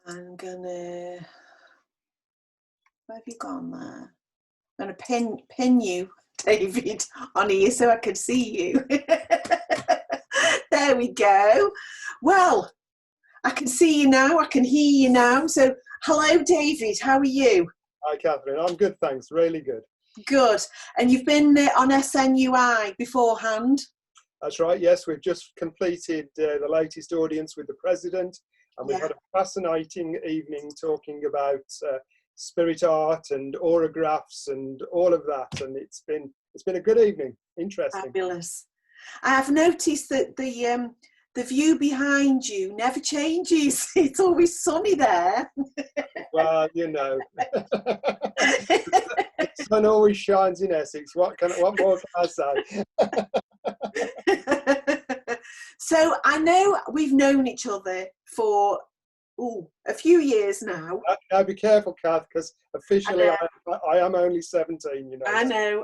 I'm gonna, where have you gone there? I'm gonna pin you, David, on here so I can see you. There we go. Well, I can see you now, I can hear you now. So hello, David, how are you? Hi, Kathryn. I'm good, thanks. Really good. Good. And you've been on SNUI beforehand? That's right. Yes, we've just completed the latest audience with the president, and we've had a fascinating evening talking about spirit art and autographs and all of that. And it's been a good evening. Interesting. Fabulous. I have noticed that the view behind you never changes. It's always sunny there. Well, you know, the sun always shines in Essex. What more can I say? So I know we've known each other for a few years now. Now be careful, Kath, because officially I am only 17. You know. I know.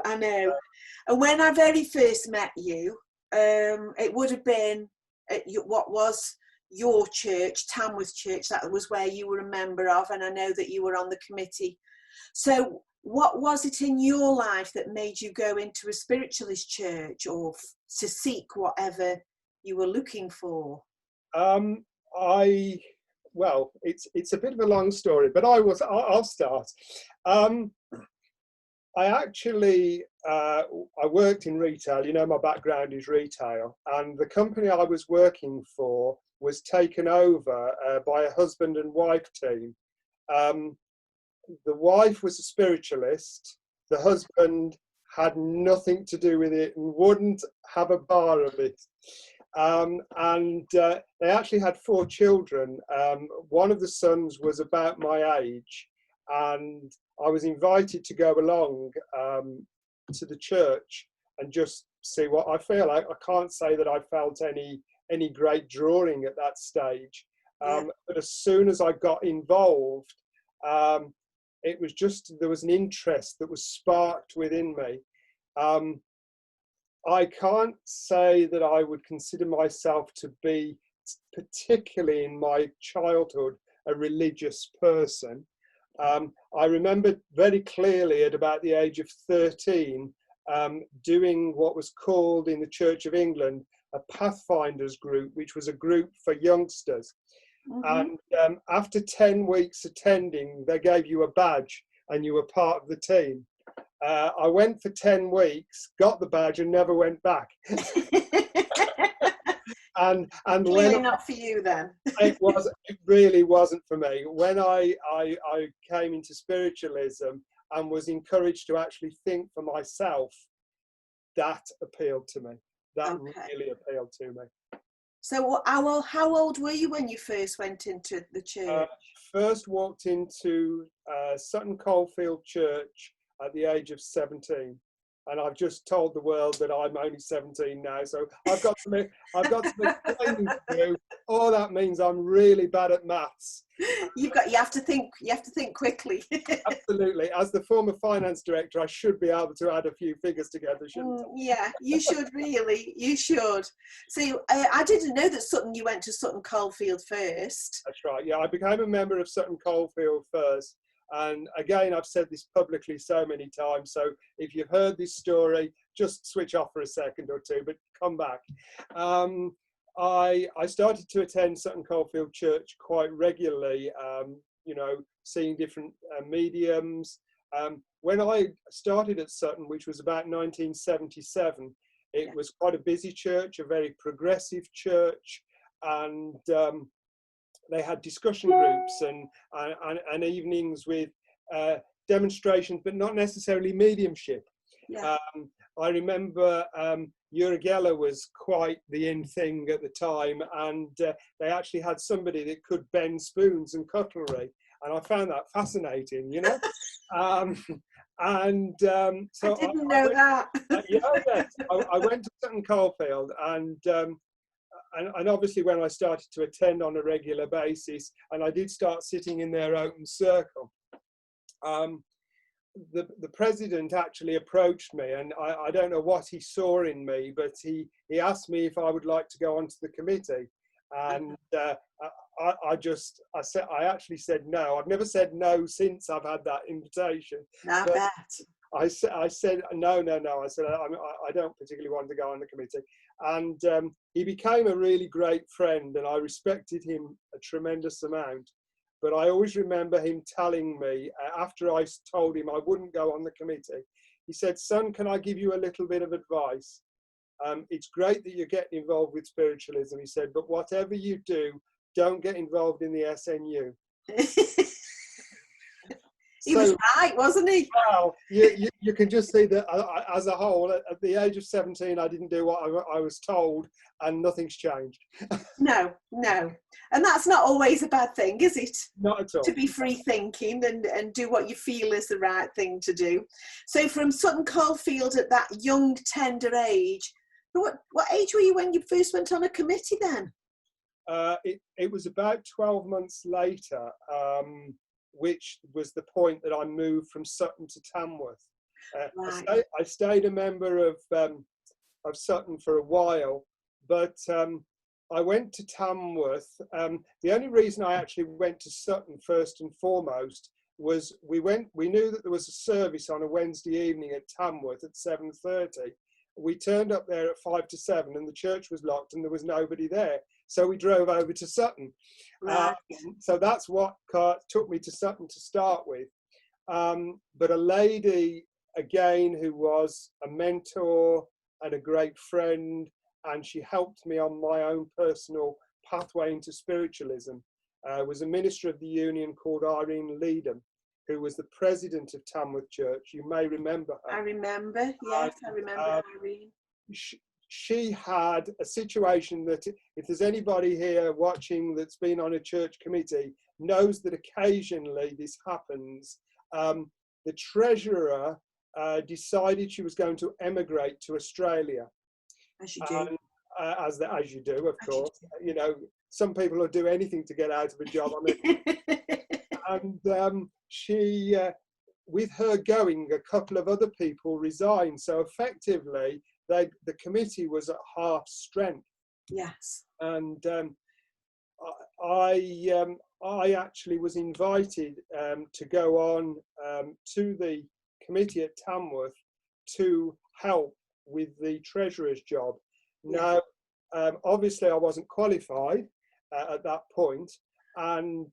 And when I very first met you, it would have been at what was your church, Tamworth Church. That was where you were a member of, and I know that you were on the committee. So what was it in your life that made you go into a spiritualist church or to seek whatever you were looking for? Well, it's a bit of a long story, but I'll start. I actually, I worked in retail. You know, my background is retail, and the company I was working for was taken over by a husband and wife team. The wife was a spiritualist. The husband had nothing to do with it and wouldn't have a bar of it. They actually had 4 children. One of the sons was about my age, and I was invited to go along to the church and just see what I feel. I can't say that I felt any great drawing at that stage, but as soon as I got involved, it was just, there was an interest that was sparked within me. I can't say that I would consider myself to be, particularly in my childhood, a religious person. I remember very clearly at about the age of 13 doing what was called in the Church of England a Pathfinders group, which was a group for youngsters. Mm-hmm. And after 10 weeks attending, they gave you a badge and you were part of the team. I went for 10 weeks, got the badge and never went back. and clearly not for you then. It really wasn't for me. When I came into spiritualism and was encouraged to actually think for myself, that appealed to me. That really appealed to me. So how old were you when you first went into the church? First walked into Sutton Coldfield Church at the age of 17, and I've just told the world that I'm only 17 now, so I've got some explaining to do. Oh, that means I'm really bad at maths. You have to think quickly. Absolutely. As the former finance director, I should be able to add a few figures together, shouldn't I? Yeah, you should really. You should. So I didn't know that you went to Sutton Coldfield first. That's right. Yeah, I became a member of Sutton Coldfield first. And again, I've said this publicly so many times, so if you've heard this story, just switch off for a second or two, but come back. I started to attend Sutton Coldfield Church quite regularly, you know, seeing different mediums. When I started at Sutton, which was about 1977, it was quite a busy church, a very progressive church, and they had discussion groups and evenings with demonstrations, but not necessarily mediumship. Yeah. I remember Uragella was quite the in thing at the time, and they actually had somebody that could bend spoons and cutlery, and I found that fascinating, you know. So I didn't know that. I went to Sutton Coldfield, and obviously when I started to attend on a regular basis, and I did start sitting in their open circle, the president actually approached me, and I don't know what he saw in me, but he asked me if I would like to go onto the committee. And I actually said no. I've never said no since I've had that invitation. I But bet. I said no. I said I don't particularly want to go on the committee, and he became a really great friend, and I respected him a tremendous amount. But I always remember him telling me after I told him I wouldn't go on the committee, he said, "Son, can I give you a little bit of advice? It's great that you're getting involved with spiritualism," he said, "but whatever you do, don't get involved in the SNU." He was right, wasn't he? Well, you can just see that as a whole, at the age of 17, I didn't do what I was told, and nothing's changed. No. And that's not always a bad thing, is it? Not at all. To be free thinking and do what you feel is the right thing to do. So from Sutton Coldfield at that young, tender age, what age were you when you first went on a committee then? It was about 12 months later, which was the point that I moved from Sutton to Tamworth. Right. I stayed a member of Sutton for a while, but I went to Tamworth. The only reason I actually went to Sutton first and foremost was we knew that there was a service on a Wednesday evening at Tamworth at 7:30. We turned up there at 5 to 7 and the church was locked and there was nobody there. So we drove over to Sutton. Right. So that's what took me to Sutton to start with. But a lady, again, who was a mentor and a great friend, and she helped me on my own personal pathway into spiritualism, was a minister of the Union called Irene Leedham, who was the president of Tamworth Church. You may remember her. I remember, yes, I remember Irene. She had a situation that, if there's anybody here watching that's been on a church committee, knows that occasionally this happens. The treasurer decided she was going to emigrate to Australia. As you do. As you do, of course. You know, some people will do anything to get out of a job. And she, with her going, a couple of other people resigned. So effectively, the committee was at half strength. Yes. And I actually was invited to go on to the committee at Tamworth to help with the treasurer's job. Now, obviously, I wasn't qualified at that point, and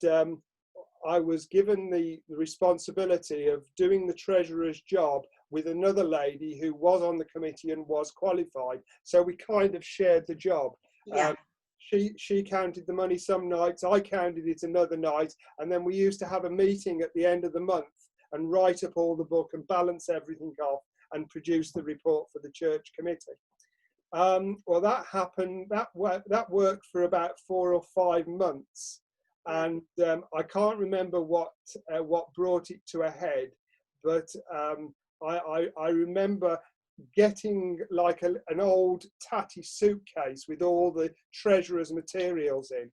I was given the responsibility of doing the treasurer's job with another lady who was on the committee and was qualified. So we kind of shared the job. Yeah. She counted the money some nights, I counted it another night, and then we used to have a meeting at the end of the month and write up all the book and balance everything off and produce the report for the church committee. Well, that happened. That worked for about 4 or 5 months, and I can't remember what brought it to a head, but I remember getting like an old tatty suitcase with all the treasurer's materials in,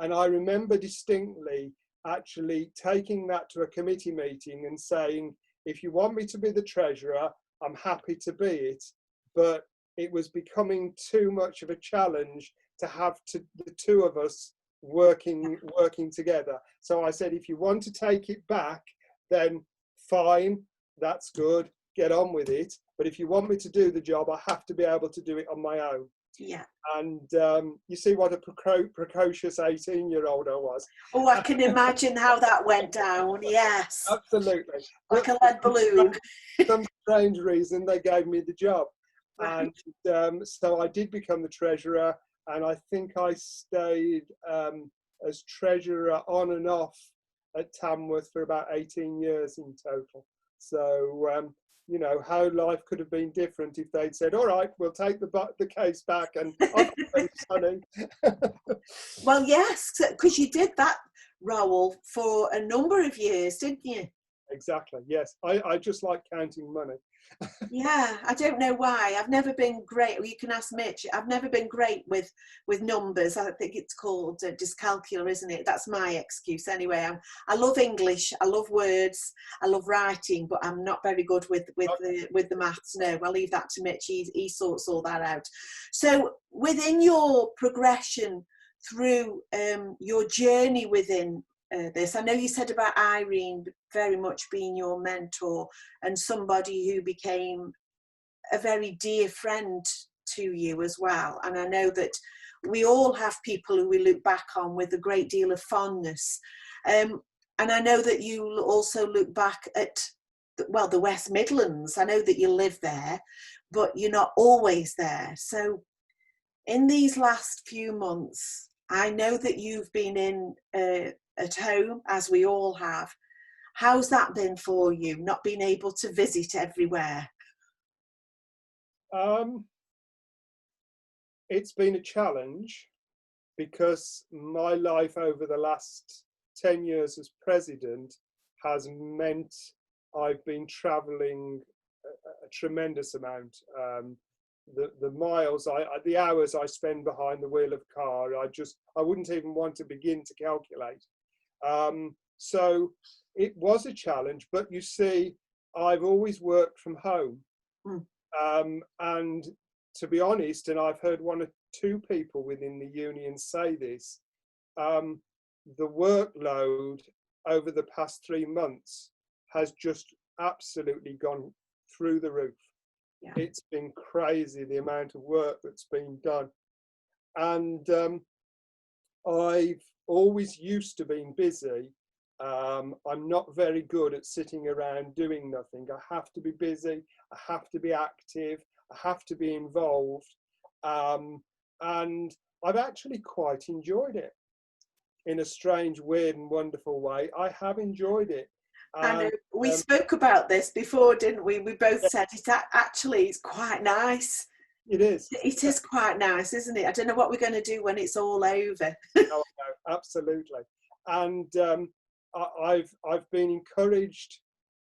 and I remember distinctly actually taking that to a committee meeting and saying, if you want me to be the treasurer, I'm happy to be it, but it was becoming too much of a challenge to have the two of us working together. So I said, if you want to take it back, then fine, that's good, get on with it. But if you want me to do the job, I have to be able to do it on my own. Yeah. And you see what a precocious 18-year-old I was. Oh, I can imagine how that went down. Yes. Absolutely. Like a lead balloon. For some strange reason, they gave me the job. Right. And so I did become the treasurer, and I think I stayed as treasurer on and off at Tamworth for about 18 years in total. So, you know, how life could have been different if they'd said, all right, we'll take the case back and off you go, sonny. Well, yes, because you did that role for a number of years, didn't you? Exactly, yes. I just like counting money. Yeah, I don't know why. I've never been great. You can ask Mitch. I've never been great with numbers. I think it's called dyscalculia, isn't it? That's my excuse anyway. I love English. I love words. I love writing, but I'm not very good with the maths. No, I'll leave that to Mitch. He sorts all that out. So within your progression through your journey within this. I know you said about Irene very much being your mentor and somebody who became a very dear friend to you as well. And I know that we all have people who we look back on with a great deal of fondness. And I know that you also look back at, well, the West Midlands. I know that you live there, but you're not always there. So in these last few months, I know that you've been in at home, as we all have. How's that been for you, not being able to visit everywhere? It's been a challenge because my life over the last 10 years as president has meant I've been traveling a tremendous amount. The miles, the hours I spend behind the wheel of a car, I wouldn't even want to begin to calculate. So it was a challenge, but you see, I've always worked from home. And to be honest, and I've heard one or two people within the union say this, the workload over the past 3 months has just absolutely gone through the roof. Yeah. It's been crazy, the amount of work that's been done. And I've always used to being busy. I'm not very good at sitting around doing nothing. I have to be busy, I have to be active, I have to be involved. And I've actually quite enjoyed it in a strange, weird and wonderful way. I have enjoyed it. I know we spoke about this before, didn't we? We both said it actually is quite nice. It is. It is quite nice, isn't it? I don't know what we're going to do when it's all over. No, absolutely. And I've been encouraged,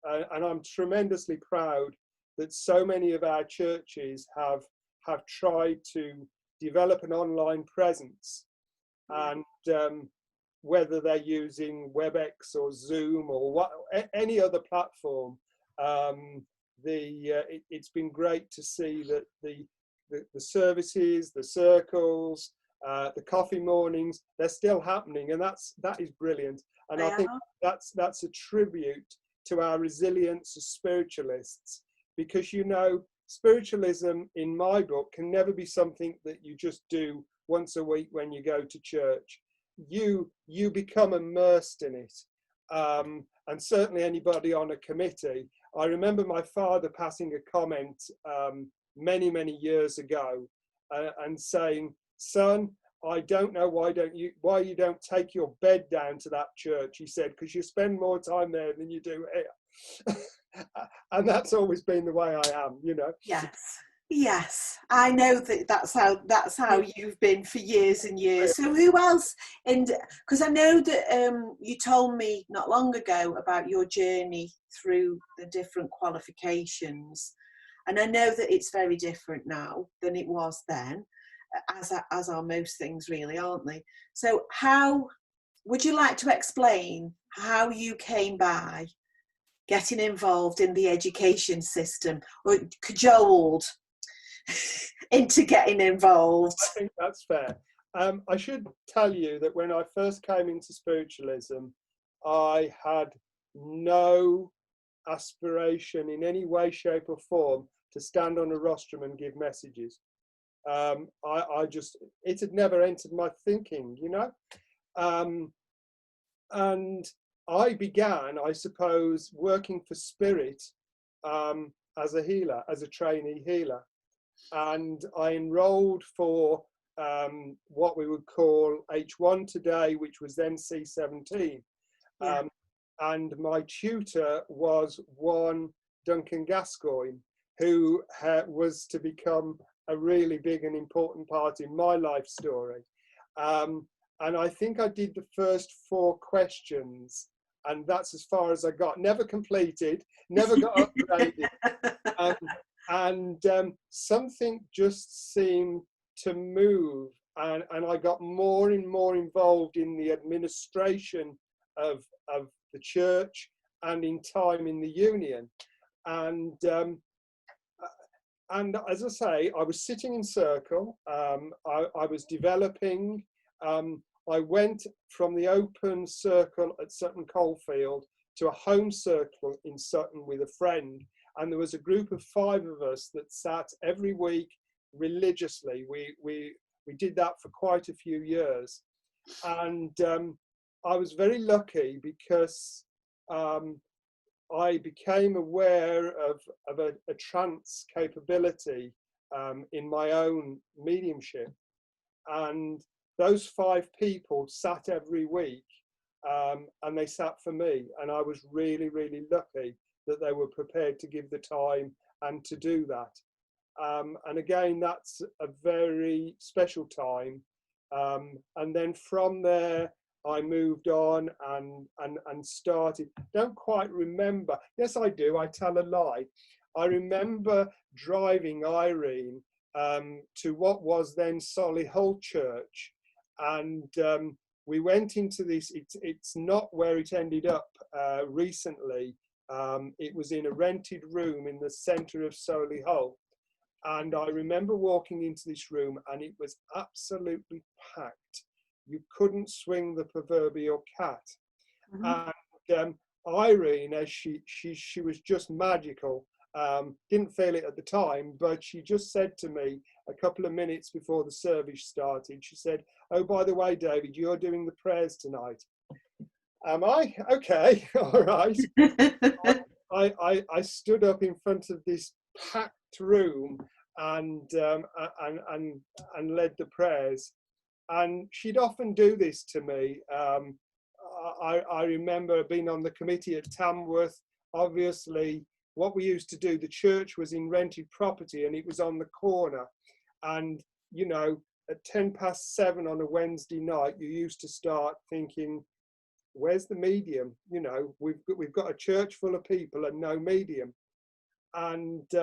and I'm tremendously proud that so many of our churches have tried to develop an online presence, and whether they're using WebEx or Zoom or any other platform, it's been great to see that the services, the circles, the coffee mornings, they're still happening, and that is brilliant. And I think that's a tribute to our resilience as spiritualists, because spiritualism in my book can never be something that you just do once a week when you go to church. You become immersed in it, and certainly anybody on a committee. I remember my father passing a comment many years ago and saying, "Son, I don't know why you don't take your bed down to that church," he said, "because you spend more time there than you do here." And that's always been the way I am, Yes, I know that's how you've been for years and years. So who else? And because I know that you told me not long ago about your journey through the different qualifications, and I know that it's very different now than it was then, as are most things, really, aren't they? So how would you like to explain how you came by getting involved in the education system, or cajoled into getting involved? I think that's fair. I should tell you that when I first came into spiritualism, I had no aspiration in any way, shape or form to stand on a rostrum and give messages. It had never entered my thinking, and I began, I suppose, working for Spirit as a healer, as a trainee healer. And I enrolled for what we would call H1 today, which was then C17. Yeah. And my tutor was one Duncan Gascoigne, who was to become a really big and important part in my life story. And I think I did the first 4 questions, and that's as far as I got. Never completed, never got upgraded. And something just seemed to move, and I got more and more involved in the administration of the church and in time in the union. And as I say, I was sitting in circle. I was developing. I went from the open circle at Sutton Coldfield to a home circle in Sutton with a friend, and there was a group of 5 of us that sat every week religiously. We did that for quite a few years, and I was very lucky because I became aware of a trance capability in my own mediumship, and those 5 people sat every week, and they sat for me, and I was really, really lucky that they were prepared to give the time and to do that. And again, that's a very special time. And then from there, I moved on and started. Don't quite remember. Yes, I do. I tell a lie. I remember driving Irene to what was then Solihull Church, and we went into this. It's not where it ended up recently. It was in a rented room in the centre of Solihull. And I remember walking into this room, and it was absolutely packed. You couldn't swing the proverbial cat. And Irene, as she was just magical. Didn't feel it at the time, but she just said to me a couple of minutes before the service started, she said, "Oh, by the way, David, you're doing the prayers tonight." Am I? Okay, all right. I stood up in front of this packed room and led the prayers, and she'd often do this to me. I remember being on the committee at Tamworth. Obviously, what we used to do, the church was in rented property and it was on the corner, and you know, at 7:10 on a Wednesday night, you used to start thinking, where's the medium? You know, we've got a church full of people and no medium. And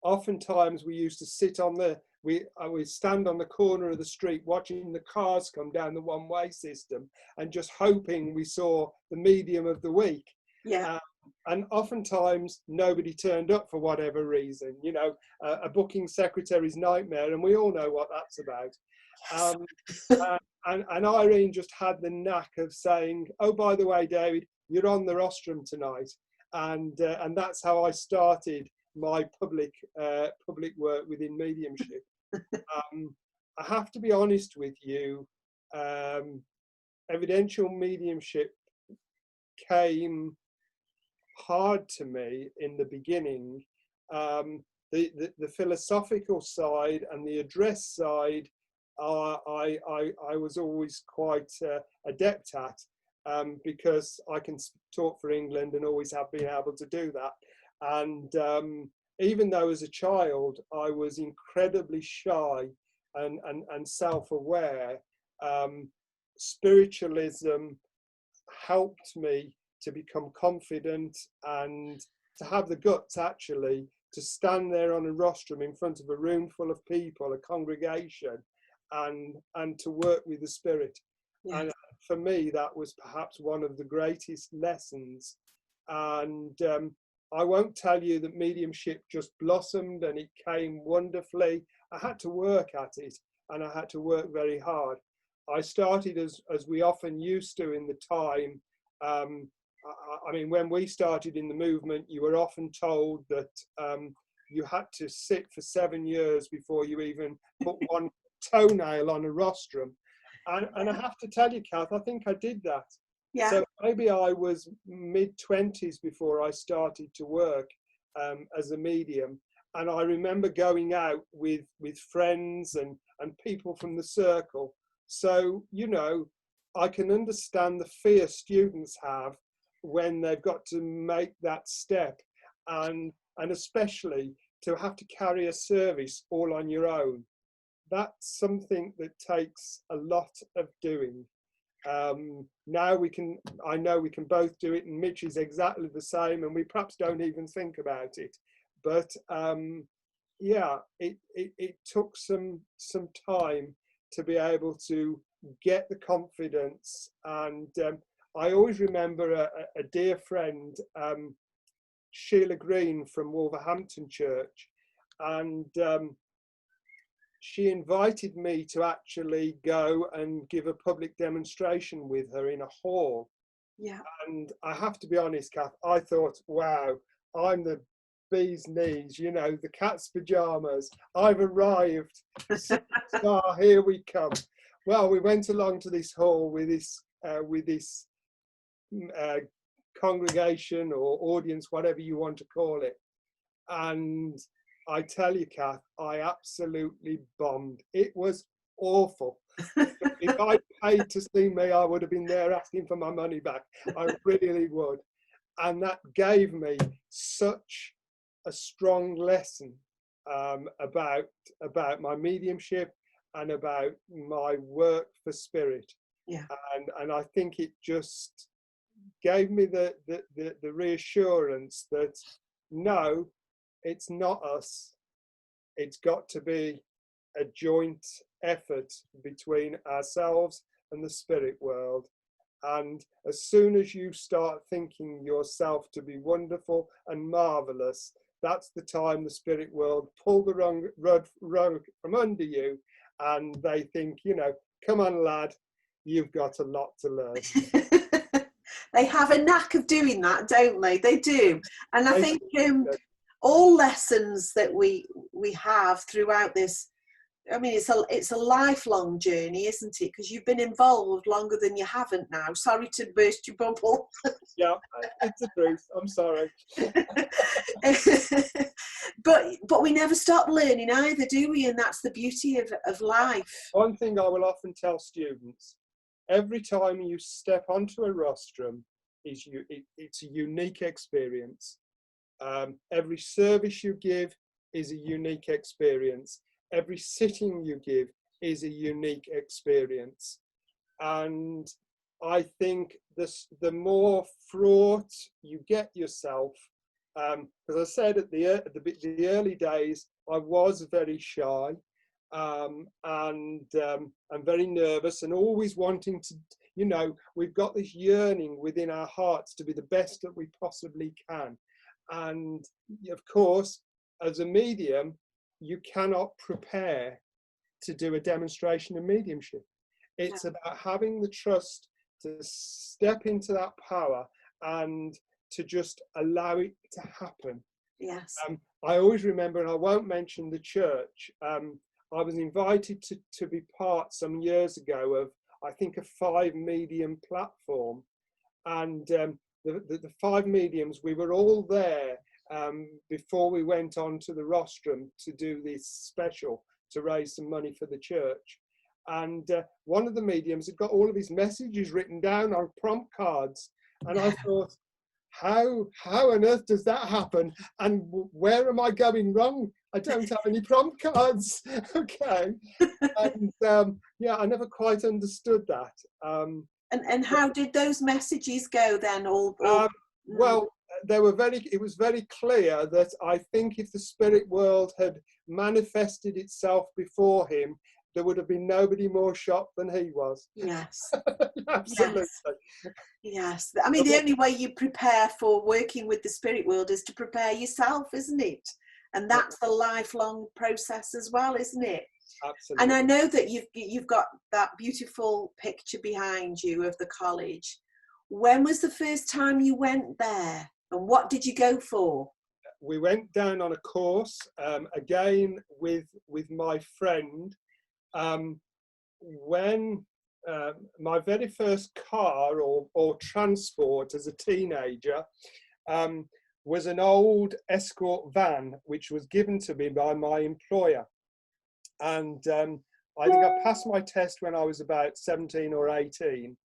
oftentimes we used to sit on we stand on the corner of the street watching the cars come down the one-way system and just hoping we saw the medium of the week. Yeah. And oftentimes nobody turned up for whatever reason, you know, a booking secretary's nightmare, and we all know what that's about. And Irene just had the knack of saying, "Oh, by the way, David, you're on the rostrum tonight," and that's how I started my public work within mediumship. I have to be honest with you, evidential mediumship came hard to me in the beginning. The philosophical side and the address side, I was always quite adept at, because I can talk for England and always have been able to do that. And even though as a child I was incredibly shy and self-aware, spiritualism helped me to become confident and to have the guts actually to stand there on a rostrum in front of a room full of people, a congregation, and to work with the spirit. Yes. And for me, that was perhaps one of the greatest lessons. And I won't tell you that mediumship just blossomed and it came wonderfully. I had to work at it, and I had to work very hard. I started as we often used to in the time. I mean, when we started in the movement, you were often told that you had to sit for 7 years before you even put one toenail on a rostrum. And I have to tell you, Kath, I think I did that. Yeah. So maybe I was mid-20s before I started to work as a medium. And I remember going out with friends and people from the circle. So, you know, I can understand the fear students have when they've got to make that step, and especially to have to carry a service all on your own. That's something that takes a lot of doing. Now I know we can both do it, and Mitch is exactly the same, and we perhaps don't even think about it. But yeah, it took some time to be able to get the confidence. And I always remember a dear friend, Sheila Green from Wolverhampton Church, and she invited me to actually go and give a public demonstration with her in a hall. Yeah. And I have to be honest, Kath, I thought, wow, I'm the bee's knees, you know, the cat's pajamas. I've arrived. Superstar, here we come. Well, we went along to this hall with this congregation or audience, whatever you want to call it. And I tell you, Kath, I absolutely bombed. It was awful. If I paid to see me, I would have been there asking for my money back. I really would. And that gave me such a strong lesson about my mediumship and about my work for spirit. Yeah. And I think it just gave me the reassurance that no, it's not us. It's got to be a joint effort between ourselves and the spirit world. And as soon as you start thinking yourself to be wonderful and marvelous, that's the time the spirit world pull the rug from under you, and they think, you know, come on, lad, you've got a lot to learn. They have a knack of doing that, don't they? They do. And I think all lessons that we have throughout this, I mean, it's a lifelong journey, isn't it? Because you've been involved longer than you haven't now. Sorry to burst your bubble. Yeah, it's the truth. I'm sorry. but we never stop learning either, do we? And that's the beauty of life. One thing I will often tell students, every time you step onto a rostrum, it's a unique experience. Every service you give is a unique experience. Every sitting you give is a unique experience. And I think the more fraught you get yourself, as I said at the early days, I was very shy and very nervous and always wanting to, you know, we've got this yearning within our hearts to be the best that we possibly can. And of course, as a medium, you cannot prepare to do a demonstration of mediumship. It's about having the trust to step into that power and to just allow it to happen. Yes. I always remember, and I won't mention the church, I was invited to be part some years ago of, I think, a 5 medium platform. And the 5 mediums, we were all there before we went on to the rostrum to do this special to raise some money for the church. And one of the mediums had got all of his messages written down on prompt cards. And I thought, how on earth does that happen? And where am I going wrong? I don't have any prompt cards. Okay. And yeah, I never quite understood that. And how did those messages go then? Well, it was very clear that I think if the spirit world had manifested itself before him, there would have been nobody more shocked than he was. Yes. Absolutely. Yes. I mean, the only way you prepare for working with the spirit world is to prepare yourself, isn't it? And that's the lifelong process as well, isn't it? Absolutely. And I know that you've got that beautiful picture behind you of the college. When was the first time you went there, and what did you go for? We went down on a course again with my friend. When my very first car or transport as a teenager was an old Escort van, which was given to me by my employer. And I think I passed my test when I was about 17 or 18.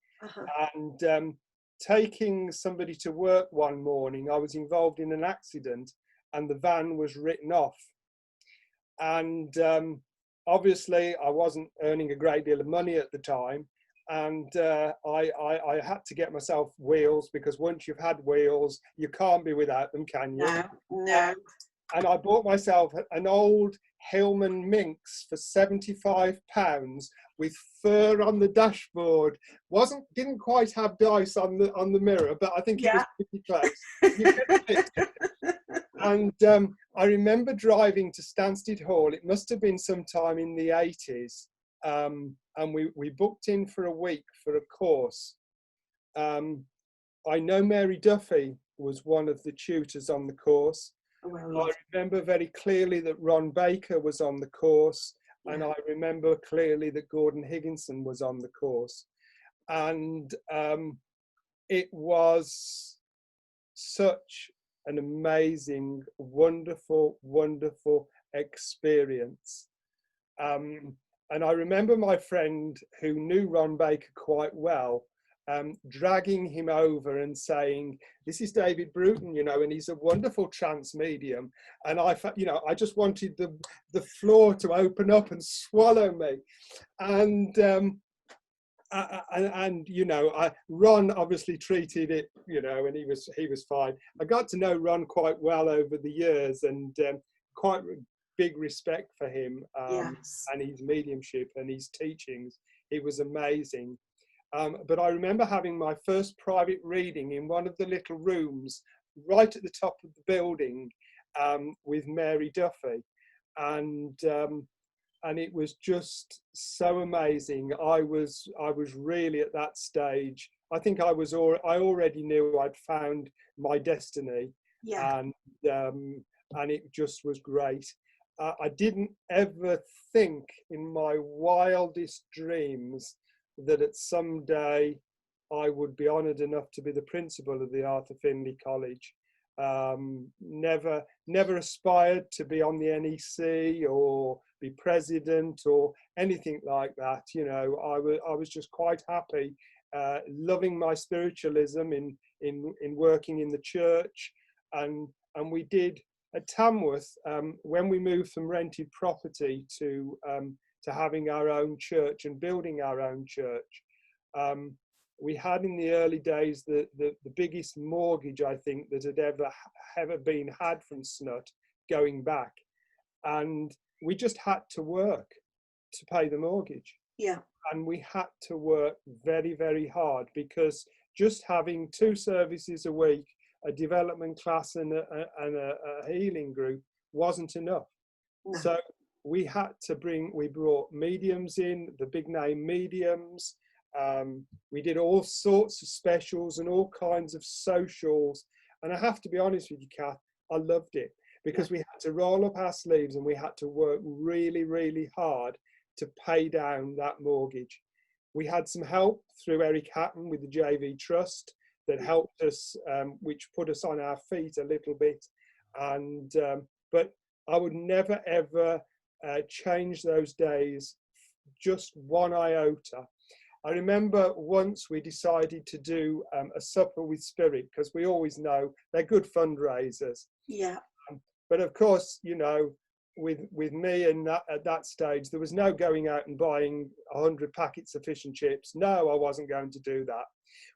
And taking somebody to work one morning, I was involved in an accident and the van was written off. And obviously I wasn't earning a great deal of money at the time. And I had to get myself wheels, because once you've had wheels, you can't be without them, can you? No. And I bought myself an old Hillman Minx for £75 with fur on the dashboard. Didn't quite have dice on the mirror, but I think it was pretty close. And I remember driving to Stansted Hall. It must have been sometime in the 80s. And we booked in for a week for a course. I know Mary Duffy was one of the tutors on the course. Well, I remember very clearly that Ron Baker was on the course. yeah. And I remember clearly that Gordon Higginson was on the course. And it was such an amazing, wonderful, wonderful experience. And I remember my friend who knew Ron Baker quite well, dragging him over and saying, "This is David Bruton, you know, and he's a wonderful trance medium." And I, you know, I just wanted the floor to open up and swallow me. And you know, Ron obviously treated it, you know, and he was fine. I got to know Ron quite well over the years, and quite big respect for him, Yes. and his mediumship and his teachings. It was amazing. But I remember having my first private reading in one of the little rooms right at the top of the building, with Mary Duffy, and it was just so amazing. I was really at that stage. I think I already knew I'd found my destiny, Yeah. And it just was great. I didn't ever think in my wildest dreams that at some day I would be honoured enough to be the principal of the Arthur Findlay College. Never aspired to be on the NEC or be president or anything like that. You know, I was just quite happy, loving my spiritualism in working in the church, and we did at Tamworth, when we moved from rented property to having our own church and building our own church. We had in the early days the biggest mortgage I think that had ever been had from SNUT going back, and we just had to work to pay the mortgage. Yeah. And we had to work very, very hard, because just having 2 services a week, a development class and a healing group wasn't enough. No. So we brought mediums in, the big name mediums. We did all sorts of specials and all kinds of socials. And I have to be honest with you, Kath, I loved it, because we had to roll up our sleeves and we had to work really, really hard to pay down that mortgage. We had some help through Eric Hatton with the JV Trust that helped us, which put us on our feet a little bit. And but I would never, ever change those days, just one iota. I remember once we decided to do a supper with spirit, because we always know they're good fundraisers. Yeah. But of course, you know, with me and at that stage, there was no going out and buying 100 packets of fish and chips. No, I wasn't going to do that.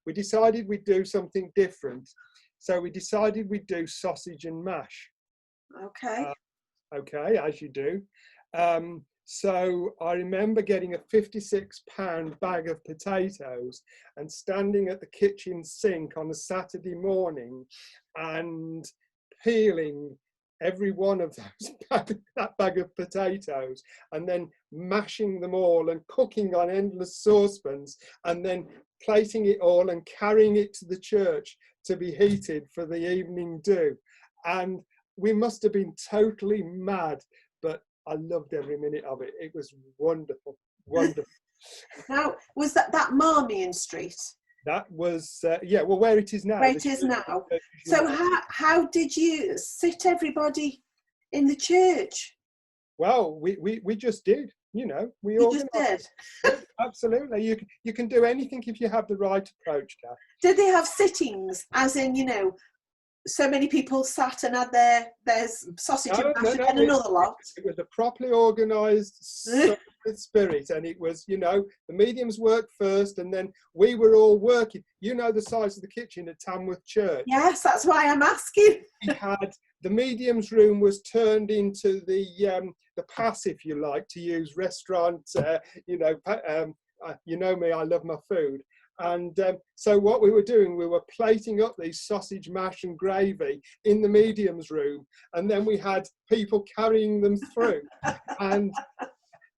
We decided we'd do something different. So we decided we'd do sausage and mash. Okay. Okay, as you do. So I remember getting a £56 bag of potatoes and standing at the kitchen sink on a Saturday morning and peeling every one of those that bag of potatoes, and then mashing them all and cooking on endless saucepans, and then plating it all and carrying it to the church to be heated for the evening do. And we must have been totally mad, but I loved every minute of it. It was wonderful, wonderful. Now, was that Marmion Street? That was, yeah, well, where it is now. Where it is now. So how did you sit everybody in the church? Well, we just did, you know. We you just did? Absolutely. You can do anything if you have the right approach, Kath. Did they have sittings, as in, you know, so many people sat and had their sausage and mash and another lot? It was a properly organised spirit, and it was, you know, the mediums worked first, and then we were all working. You know the size of the kitchen at Tamworth Church. Yes, that's why I'm asking. We had the mediums room was turned into the pass, if you like, to use restaurant, you know, you know me, I love my food. And so what we were doing, we were plating up these sausage mash and gravy in the mediums room, and then we had people carrying them through. And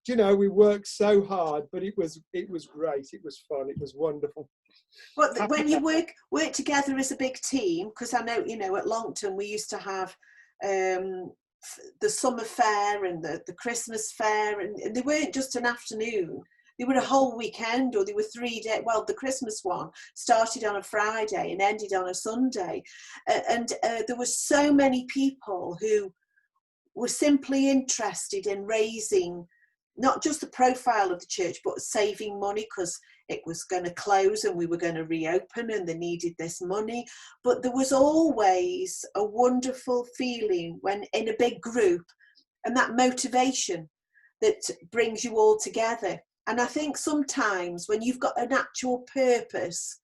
you know, we worked so hard, but it was great. It was fun. It was wonderful. But when you work together as a big team, because I know, you know, at Longton we used to have the summer fair and the Christmas fair, and they weren't just an afternoon. They were a whole weekend, or they were 3 days. Well, the Christmas one started on a Friday and ended on a Sunday. And there were so many people who were simply interested in raising not just the profile of the church, but saving money, because it was going to close and we were going to reopen and they needed this money. But there was always a wonderful feeling when in a big group, and that motivation that brings you all together. And I think sometimes when you've got an actual purpose,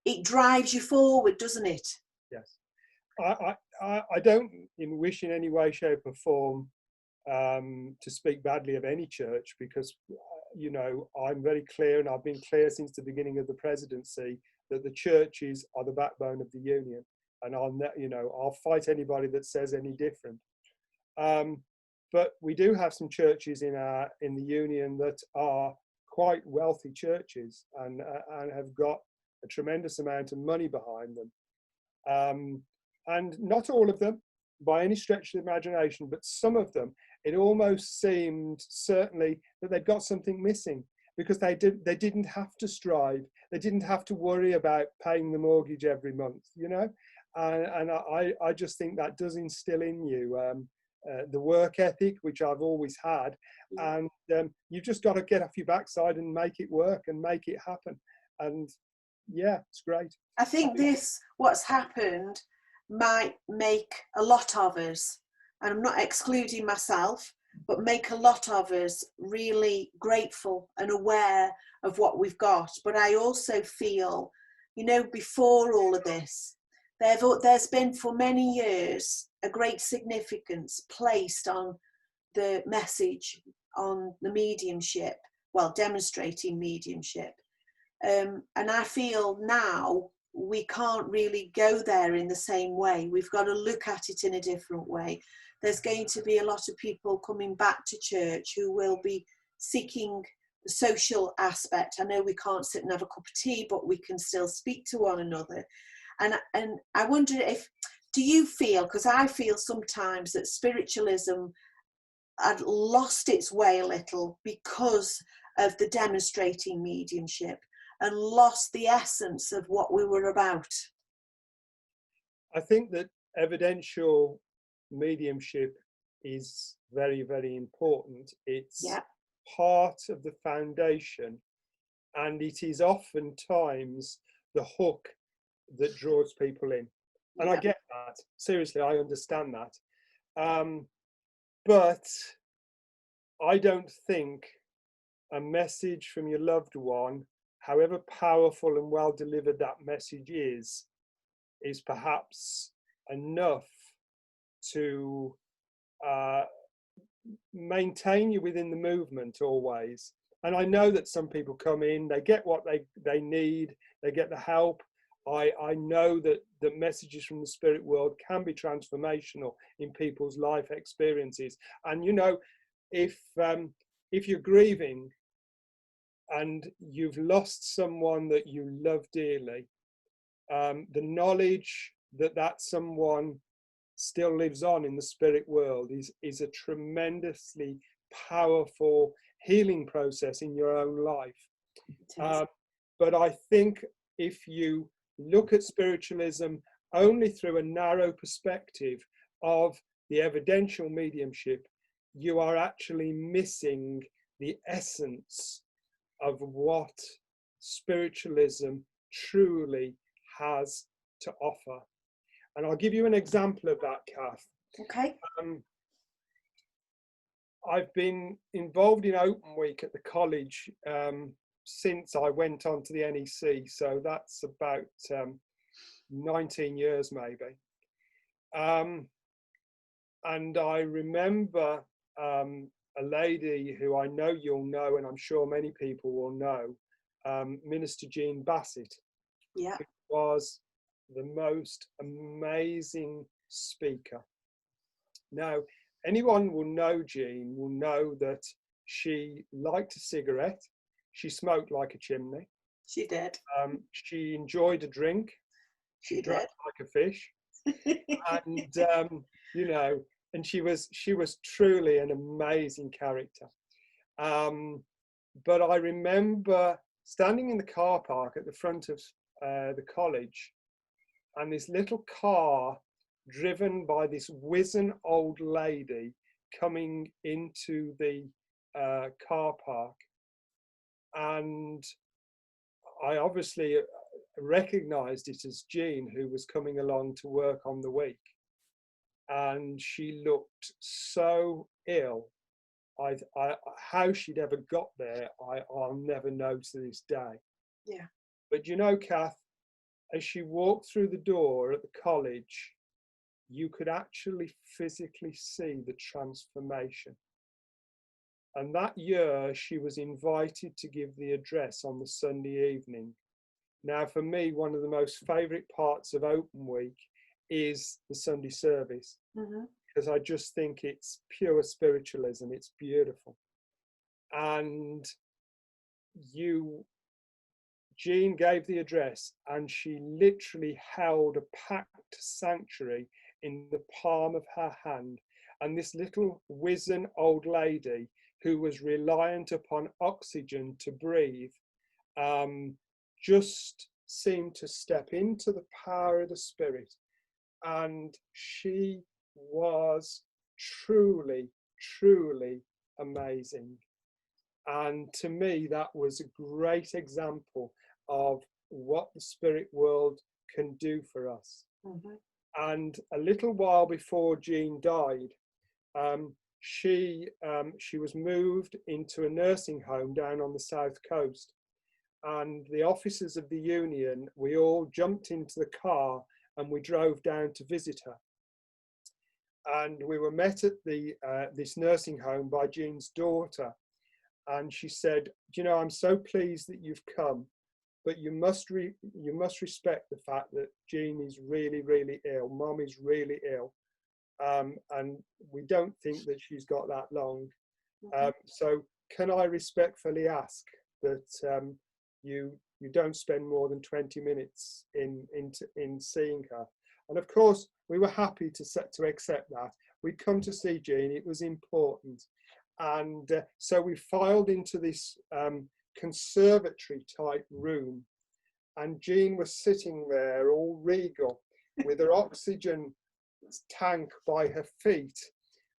it drives you forward, doesn't it? Yes. I don't wish in any way, shape or form to speak badly of any church, because, you know, I'm very clear, and I've been clear since the beginning of the presidency, that the churches are the backbone of the union. And I'll fight anybody that says any different. But we do have some churches in the union that are quite wealthy churches and have got a tremendous amount of money behind them. And not all of them, by any stretch of the imagination, but some of them, it almost seemed certainly that they'd got something missing, because they didn't have to strive, they didn't have to worry about paying the mortgage every month, you know. And I just think that does instill in you the work ethic, which I've always had, and you've just got to get off your backside and make it work and make it happen. And yeah, it's great. I think what's happened might make a lot of us, and I'm not excluding myself, but make a lot of us really grateful and aware of what we've got. But I also feel, you know, before all of this, there's been for many years a great significance placed on the message, on the mediumship, well, demonstrating mediumship. And I feel now we can't really go there in the same way. We've got to look at it in a different way. There's going to be a lot of people coming back to church who will be seeking the social aspect. I know we can't sit and have a cup of tea, but we can still speak to one another. And I wonder do you feel, because I feel sometimes that spiritualism had lost its way a little because of the demonstrating mediumship, and lost the essence of what we were about? I think that evidential mediumship is very, very important. It's part of the foundation, and it is oftentimes the hook that draws people in. And I get that. Seriously, I understand that. But I don't think a message from your loved one, however powerful and well delivered that message is perhaps enough to maintain you within the movement always. And I know that some people come in, they get what they need, they get the help. I know that the messages from the spirit world can be transformational in people's life experiences. And you know, if you're grieving and you've lost someone that you love dearly, the knowledge that someone still lives on in the spirit world is a tremendously powerful healing process in your own life. But I think if you look at spiritualism only through a narrow perspective of the evidential mediumship, you are actually missing the essence of what spiritualism truly has to offer. And I'll give you an example of that, Kath. Okay. I've been involved in Open Week at the college since I went on to the NEC, so that's about 19 years maybe. And I remember a lady who I know you'll know, and I'm sure many people will know, Minister Jean Bassett. Yeah. Who was the most amazing speaker. Now, anyone will know Jean will know that she liked a cigarette. She smoked like a chimney. She did. She enjoyed a drink. She drank like a fish. And you know, and she was truly an amazing character. But I remember standing in the car park at the front of the college, and this little car driven by this wizened old lady coming into the car park, and I obviously recognized it as Jean, who was coming along to work on the week, and she looked so ill. How she'd ever got there, I'll never know to this day. Yeah. But you know, Kath, as she walked through the door at the college, you could actually physically see the transformation. And that year, she was invited to give the address on the Sunday evening. Now, for me, one of the most favourite parts of Open Week is the Sunday service, because I just think it's pure spiritualism. It's beautiful. And Jean gave the address, and she literally held a packed sanctuary in the palm of her hand. And this little wizened old lady who was reliant upon oxygen to breathe just seemed to step into the power of the Spirit. And she was truly, truly amazing. And to me, that was a great example of what the spirit world can do for us. And a little while before Jean died, she was moved into a nursing home down on the south coast. And the officers of the union, we all jumped into the car and we drove down to visit her. And we were met at this nursing home by Jean's daughter. And she said, you know, I'm so pleased that you've come, but you must respect the fact that Jean is really, really ill. Mom is really ill. And we don't think that she's got that long. So can I respectfully ask that you don't spend more than 20 minutes in seeing her? And of course, we were happy to accept that. We'd come to see Jean. It was important. And so we filed into this conservatory type room, and Jean was sitting there all regal with her oxygen tank by her feet,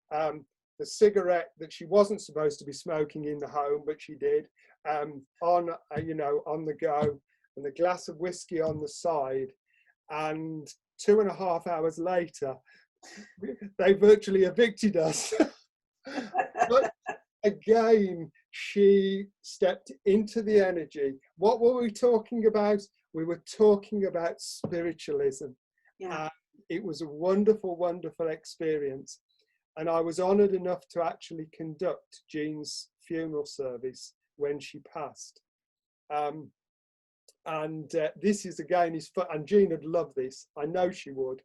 the cigarette that she wasn't supposed to be smoking in the home, but she did, on the go, and a glass of whiskey on the side. And 2.5 hours later, they virtually evicted us. But again, she stepped into the energy. What were we talking about? We were talking about spiritualism. Yeah. It was a wonderful, wonderful experience. And I was honoured enough to actually conduct Jean's funeral service when she passed. This is again is fun, and Jean would love this. I know she would.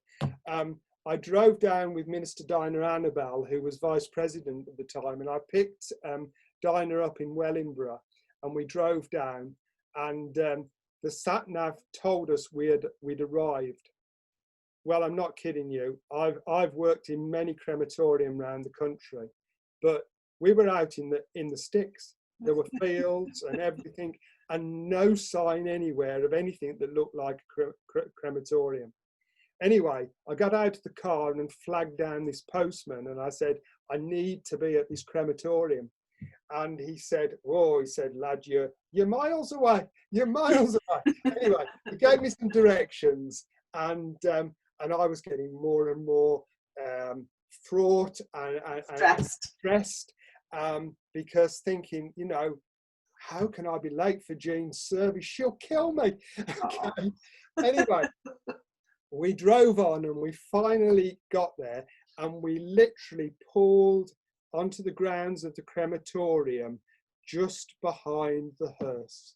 I drove down with Minister Dinah Annabelle, who was Vice President at the time, and I picked Dinah up in Wellingborough, and we drove down, and the sat-nav told us we'd arrived. Well, I'm not kidding you. I've worked in many crematorium around the country, but we were out in the sticks. There were fields and everything, and no sign anywhere of anything that looked like a crematorium. Anyway, I got out of the car and flagged down this postman, and I said, I need to be at this crematorium. And he said, lad, you're miles away. You're miles away. Anyway, he gave me some directions, and I was getting more and more fraught and stressed because thinking, you know, how can I be late for Jean's service? She'll kill me. Okay. Anyway, we drove on and we finally got there, and we literally pulled onto the grounds of the crematorium just behind the hearse.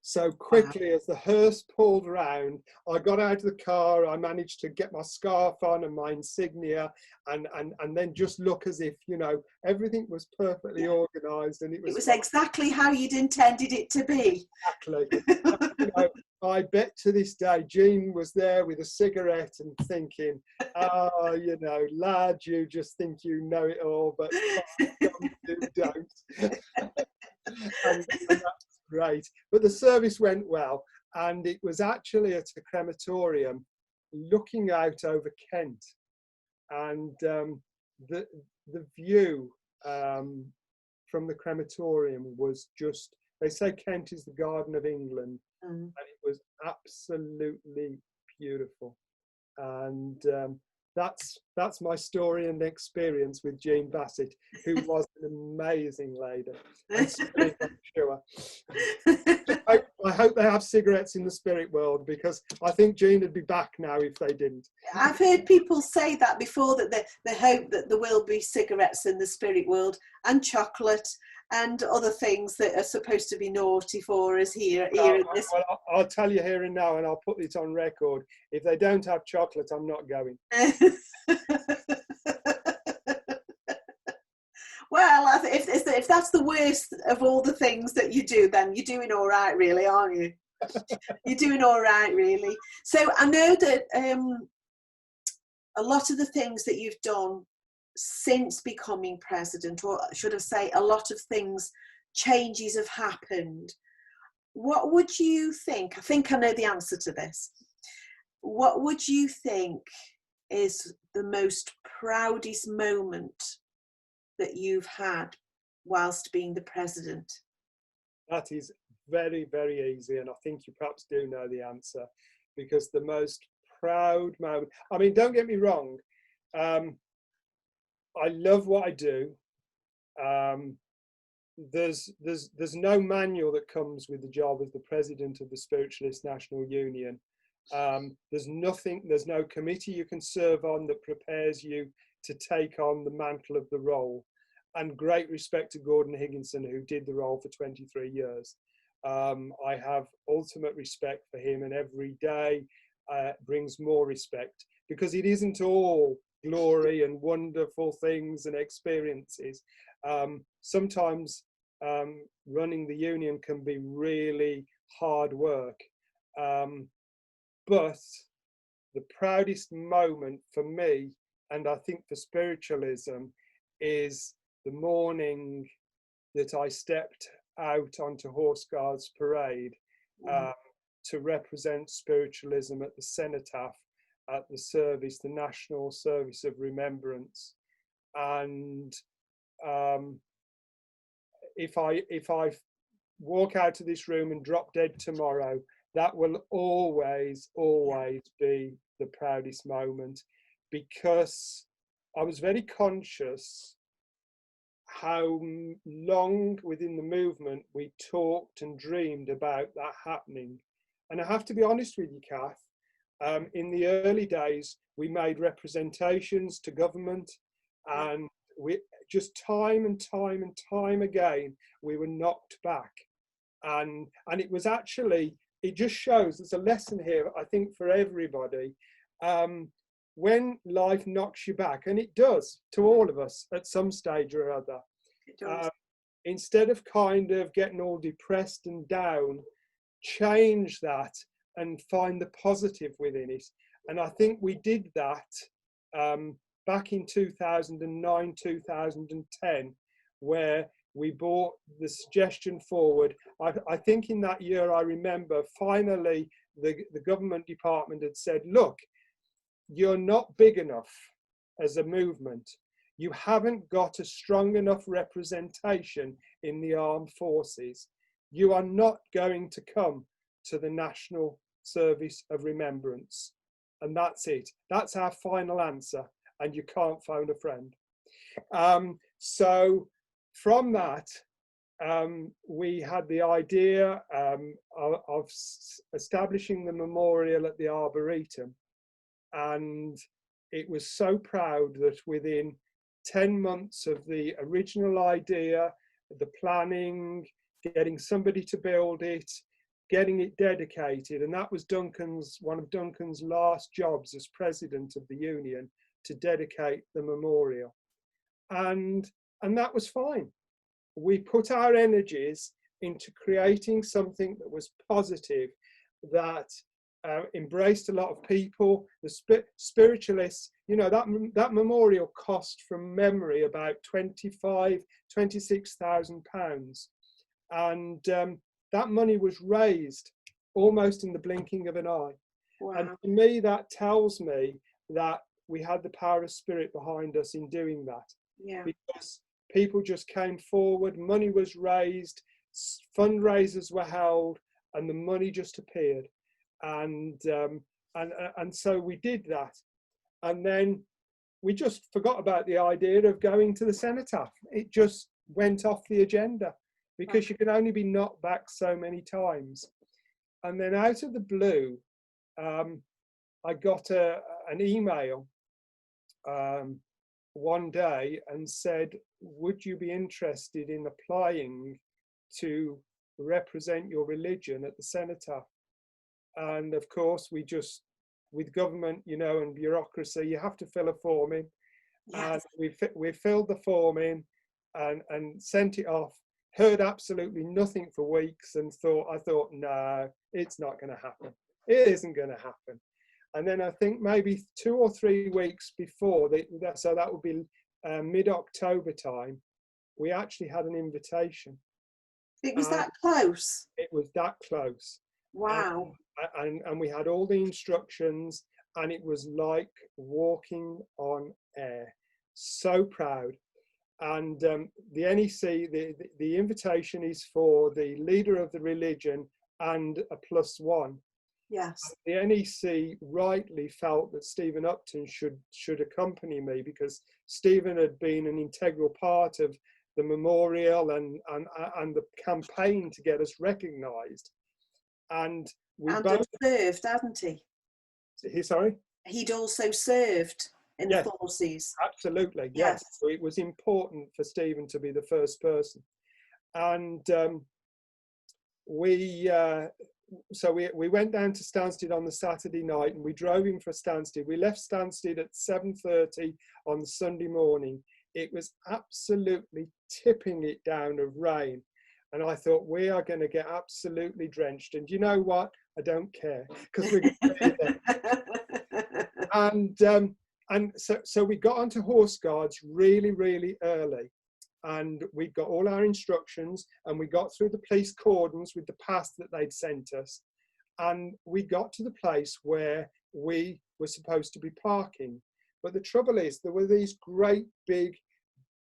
So quickly as the hearse pulled round, I got out of the car, I managed to get my scarf on and my insignia, and then just look as if, you know, everything was perfectly organised, and it was exactly how you'd intended it to be. Exactly. You know, I bet to this day Jean was there with a cigarette and thinking, you know, lad, you just think you know it all, but you don't. and that's great. But the service went well, and it was actually at a crematorium looking out over Kent, and the view from the crematorium was just, they say Kent is the Garden of England, and it was absolutely beautiful. And that's my story and experience with Jean Bassett, who was an amazing lady. And spirit, I'm sure. I hope they have cigarettes in the spirit world, because I think Jean would be back now if they didn't. I've heard people say that before, that they hope that there will be cigarettes in the spirit world, and chocolate and other things that are supposed to be naughty for us here in this. Well, I'll tell you here and now, and I'll put it on record. If they don't have chocolate, I'm not going. Well, if that's the worst of all the things that you do, then you're doing all right, really, aren't you? You're doing all right, really. So I know that a lot of the things that you've done since becoming president, or should I say a lot of changes have happened. What would you think? I think I know the answer to this. What would you think is the most proudest moment that you've had whilst being the president? That is very, very easy, and I think you perhaps do know the answer, because the most proud moment, I mean, don't get me wrong, I love what I do. There's no manual that comes with the job of the president of the Spiritualist National Union. There's no committee you can serve on that prepares you to take on the mantle of the role. And great respect to Gordon Higginson, who did the role for 23 years. I have ultimate respect for him, and every day brings more respect, because it isn't all glory and wonderful things and experiences. Sometimes running the union can be really hard work. But the proudest moment for me, and I think for spiritualism, is the morning that I stepped out onto Horse Guards Parade to represent spiritualism at the cenotaph, at the service, the National Service of Remembrance. And if I walk out of this room and drop dead tomorrow, that will always be the proudest moment, because I was very conscious how long within the movement we talked and dreamed about that happening. And I have to be honest with you, Kath, in the early days, we made representations to government, and we just time and time again, we were knocked back. And it was actually, it just shows, there's a lesson here, I think, for everybody. When life knocks you back, and it does to all of us at some stage or other, instead of kind of getting all depressed and down, change that and find the positive within it. And I think we did that back in 2009, 2010, where we brought the suggestion forward. I think in that year, I remember finally the government department had said, look, you're not big enough as a movement. You haven't got a strong enough representation in the armed forces. You are not going to come to the National Service of Remembrance. And that's it. That's our final answer. And you can't phone a friend. So from that, we had the idea of establishing the memorial at the Arboretum. And it was so proud that within 10 months of the original idea, the planning, getting somebody to build it, getting it dedicated. And that was one of Duncan's last jobs as president of the union, to dedicate the memorial. And that was fine. We put our energies into creating something that was positive, that embraced a lot of people. The spiritualists, you know, that memorial cost from memory about £26,000, and that money was raised almost in the blinking of an eye. Wow. And for me, that tells me that we had the power of spirit behind us in doing that. Yeah. Because people just came forward, money was raised, fundraisers were held, and the money just appeared. And so we did that. And then we just forgot about the idea of going to the cenotaph. It just went off the agenda, because you can only be knocked back so many times. And then out of the blue, I got an email one day and said, would you be interested in applying to represent your religion at the cenotaph? And of course, we just, with government, you know, and bureaucracy, you have to fill a form in. Yes. And we filled the form in and sent it off. Heard absolutely nothing for weeks, and I thought, no, it's not going to happen. It isn't going to happen. And then I think maybe 2 or 3 weeks before, so that would be mid-October time, we actually had an invitation. It was that close? It was that close. Wow. And we had all the instructions, and it was like walking on air. So proud. And the NEC, the invitation is for the leader of the religion and a +1. Yes. The NEC rightly felt that Stephen Upton should accompany me, because Stephen had been an integral part of the memorial and the campaign to get us recognised. And we both served, hadn't he? Sorry? He'd also served in the forces. Absolutely, yes. So it was important for Stephen to be the first person. And we went down to Stansted on the Saturday night, and we drove in for Stansted. We left Stansted at 7:30 on the Sunday morning. It was absolutely tipping it down of rain. And I thought, we are going to get absolutely drenched. And you know what? I don't care, because we're going to be there. And so we got onto Horse Guards really, really early. And we got all our instructions, and we got through the police cordons with the pass that they'd sent us. And we got to the place where we were supposed to be parking. But the trouble is, there were these great big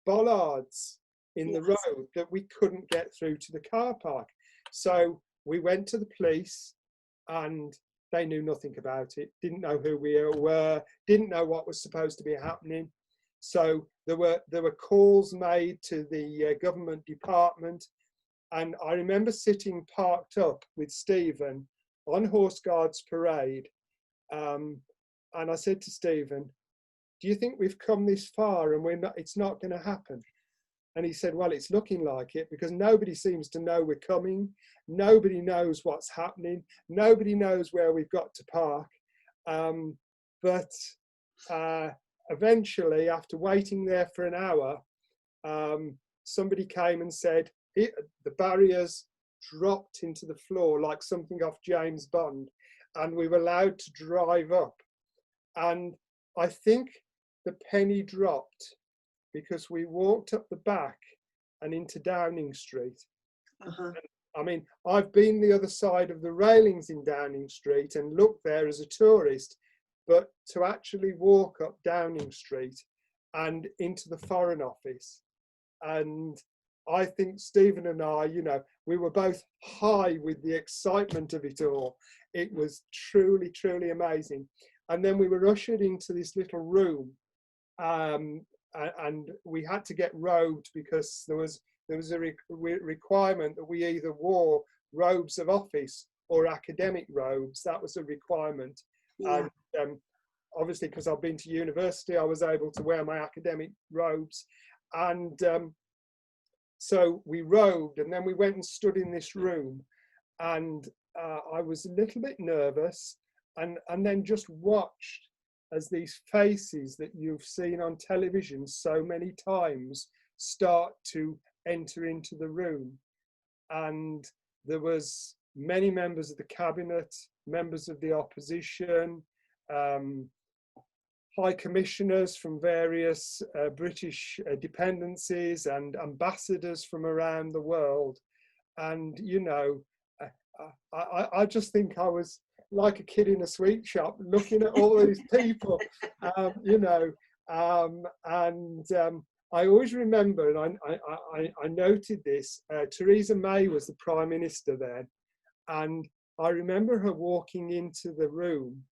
bollards in the road that we couldn't get through to the car park. So we went to the police, and they knew nothing about it, didn't know who we were, didn't know what was supposed to be happening. So there were calls made to the government department, and I remember sitting parked up with Stephen on Horse Guards Parade, and I said to Stephen, do you think we've come this far and it's not going to happen? And he said, well, it's looking like it, because nobody seems to know we're coming. Nobody knows what's happening. Nobody knows where we've got to park. But eventually, after waiting there for an hour, somebody came and said, the barriers dropped into the floor like something off James Bond, and we were allowed to drive up. And I think the penny dropped, because we walked up the back and into Downing Street. I mean, I've been the other side of the railings in Downing Street and looked there as a tourist, but to actually walk up Downing Street and into the Foreign Office, and I think Stephen and I, you know, we were both high with the excitement of it all. It was truly, truly amazing. And then we were ushered into this little room, and we had to get robed, because there was a requirement that we either wore robes of office or academic robes. That was a requirement. And obviously because I've been to university, I was able to wear my academic robes. And so we robed, and then we went and stood in this room, and I was a little bit nervous, and then just watched as these faces that you've seen on television so many times start to enter into the room. And there was many members of the cabinet, members of the opposition, high commissioners from various British dependencies, and ambassadors from around the world. And, you know, I just think I was like a kid in a sweet shop looking at all these people, you know, and I always remember, and I noted this, Theresa May was the Prime Minister then, and I remember her walking into the room,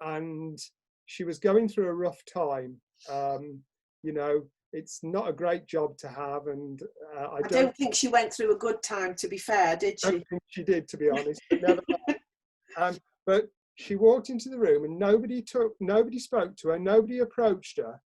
and she was going through a rough time. You know, it's not a great job to have, and I don't think she went through a good time, to be fair, did she? I don't think she did, to be honest, but never mind. But she walked into the room, and nobody spoke to her, nobody approached her.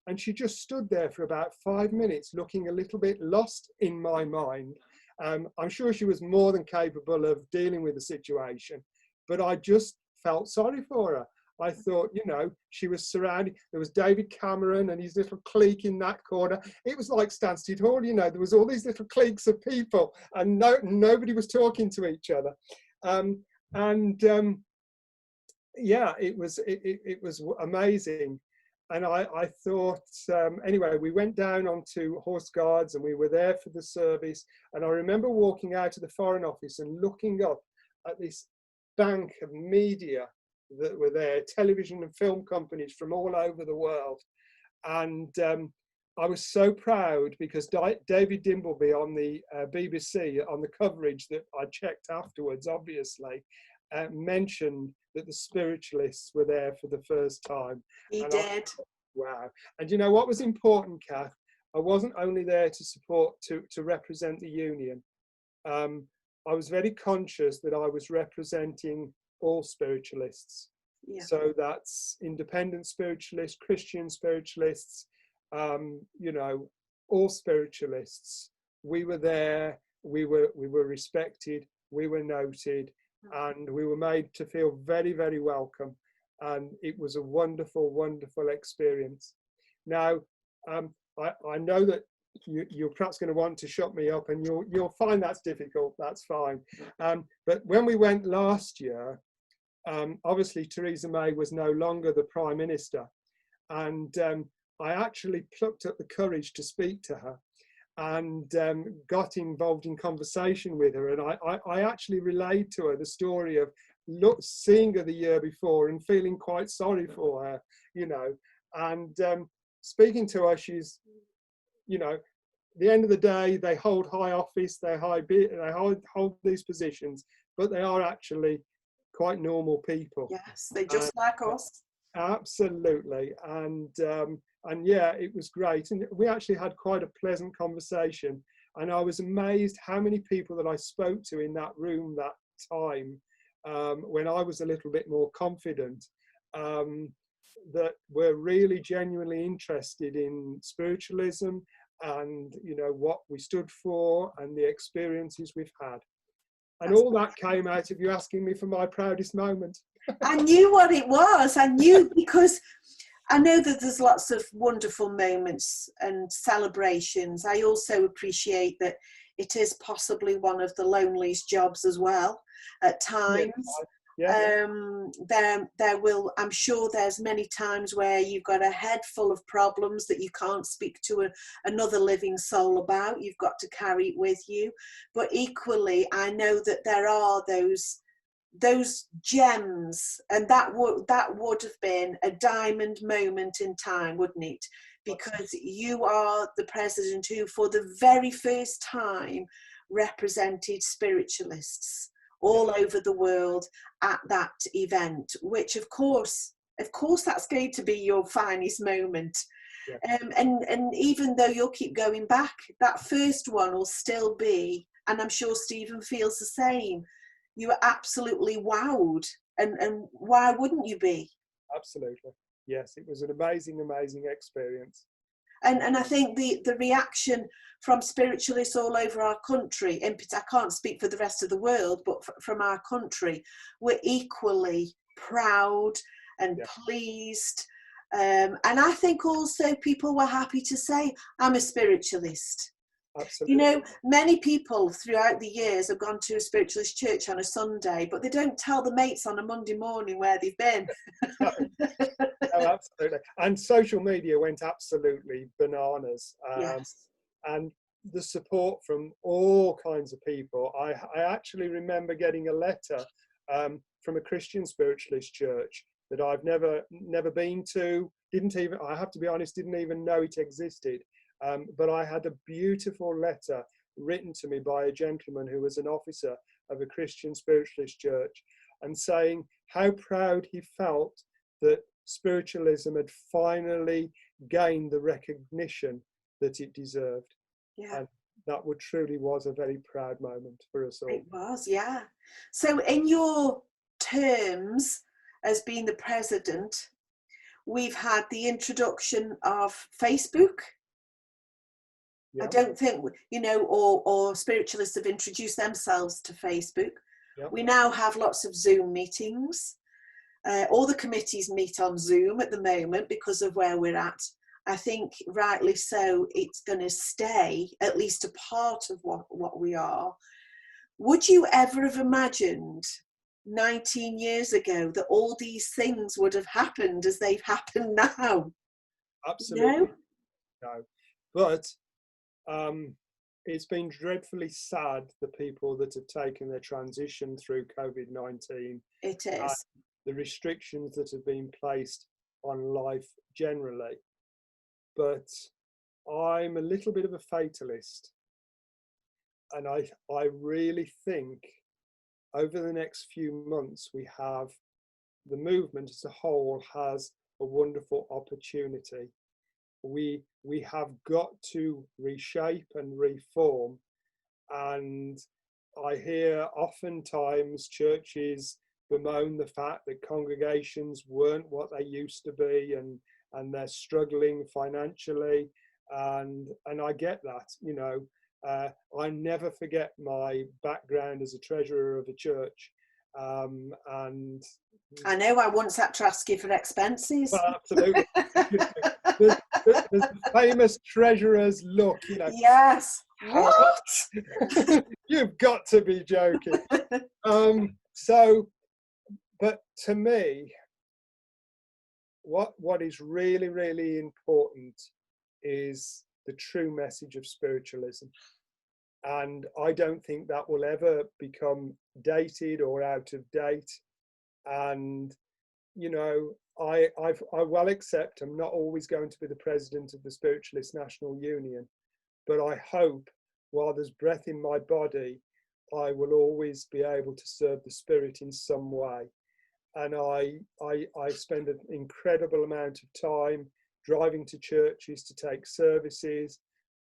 And she just stood there for about 5 minutes, looking a little bit lost in my mind. I'm sure she was more than capable of dealing with the situation, but I just felt sorry for her. I thought, you know, she was surrounded. There was David Cameron and his little clique in that corner. It was like Stansted Hall, you know, there was all these little cliques of people, and nobody was talking to each other. Yeah, it was amazing. And I thought, anyway, we went down onto Horse Guards, and we were there for the service. And I remember walking out of the Foreign Office and looking up at this bank of media that were there, television and film companies from all over the world. And I was so proud because David Dimbleby on the BBC, on the coverage that I checked afterwards, obviously, mentioned that the spiritualists were there for the first time. He did. Wow. And you know what was important, Kath? I wasn't only there to support, to represent the union. I was very conscious that I was representing all spiritualists. Yeah. So that's independent spiritualists, Christian spiritualists, you know, all spiritualists. We were there, we were respected, we were noted, and we were made to feel very, very welcome. And it was a wonderful, wonderful experience. Now, I know that you're perhaps going to want to shut me up, and you'll find that's difficult. That's fine. But when we went last year, obviously Theresa May was no longer the Prime Minister, and I actually plucked up the courage to speak to her, and got involved in conversation with her, and I actually relayed to her the story of seeing her the year before and feeling quite sorry for her, you know, and speaking to her, she's, you know, at the end of the day, they hold high office, they hold these positions, but they are actually quite normal people. Yes, they're just like us. Absolutely. And yeah, it was great. And we actually had quite a pleasant conversation. And I was amazed how many people that I spoke to in that room that time, when I was a little bit more confident, that were really genuinely interested in spiritualism and, you know, what we stood for and the experiences we've had. And all that came out of you asking me for my proudest moment. I knew what it was. I knew, because I know that there's lots of wonderful moments and celebrations. I also appreciate that it is possibly one of the loneliest jobs as well at times. Yeah. There will, I'm sure there's many times where you've got a head full of problems that you can't speak to another living soul about. You've got to carry it with you. But equally, I know that there are those gems, and that would have been a diamond moment in time, wouldn't it? Because you are the president who, for the very first time, represented spiritualists all over the world at that event, which of course that's going to be your finest moment. Yeah. And even though you'll keep going back, that first one will still be, and I'm sure Stephen feels the same, you were absolutely wowed, and why wouldn't you be? Absolutely. Yes, it was an amazing, amazing experience. And I think the reaction from spiritualists all over our country, I can't speak for the rest of the world, but from our country, we're equally proud and pleased. And I think also people were happy to say, I'm a spiritualist. Absolutely. You know, many people throughout the years have gone to a spiritualist church on a Sunday, but they don't tell the mates on a Monday morning where they've been. No, absolutely. And social media went absolutely bananas. Yes. And the support from all kinds of people. I actually remember getting a letter from a Christian spiritualist church that I've never been to. Didn't even, I have to be honest, didn't even know it existed. But I had a beautiful letter written to me by a gentleman who was an officer of a Christian spiritualist church, and saying how proud he felt that spiritualism had finally gained the recognition that it deserved. Yeah. And that truly was a very proud moment for us all. It was, yeah. So in your terms as being the president, we've had the introduction of Facebook. Yeah. I don't think, you know, or spiritualists have introduced themselves to Facebook. Yeah. We now have lots of Zoom meetings. All the committees meet on Zoom at the moment because of where we're at. I think rightly so, it's going to stay at least a part of what we are. Would you ever have imagined 19 years ago that all these things would have happened as they've happened now? Absolutely. No. But it's been dreadfully sad, the people that have taken their transition through COVID-19. It is. The restrictions that have been placed on life generally. But I'm a little bit of a fatalist. And I really think over the next few months, the movement as a whole has a wonderful opportunity. We have got to reshape and reform. And I hear oftentimes churches bemoan the fact that congregations weren't what they used to be, and they're struggling financially. And I get that, you know. I never forget my background as a treasurer of a church. And I know I once had to ask you for expenses. Well, absolutely. There's the famous treasurer's look, you know. Yes. What? You've got to be joking. But to me, what is really, really important is the true message of spiritualism. And I don't think that will ever become dated or out of date. And, you know, I well accept I'm not always going to be the president of the Spiritualist National Union, but I hope while there's breath in my body, I will always be able to serve the Spirit in some way. And I spend an incredible amount of time driving to churches to take services,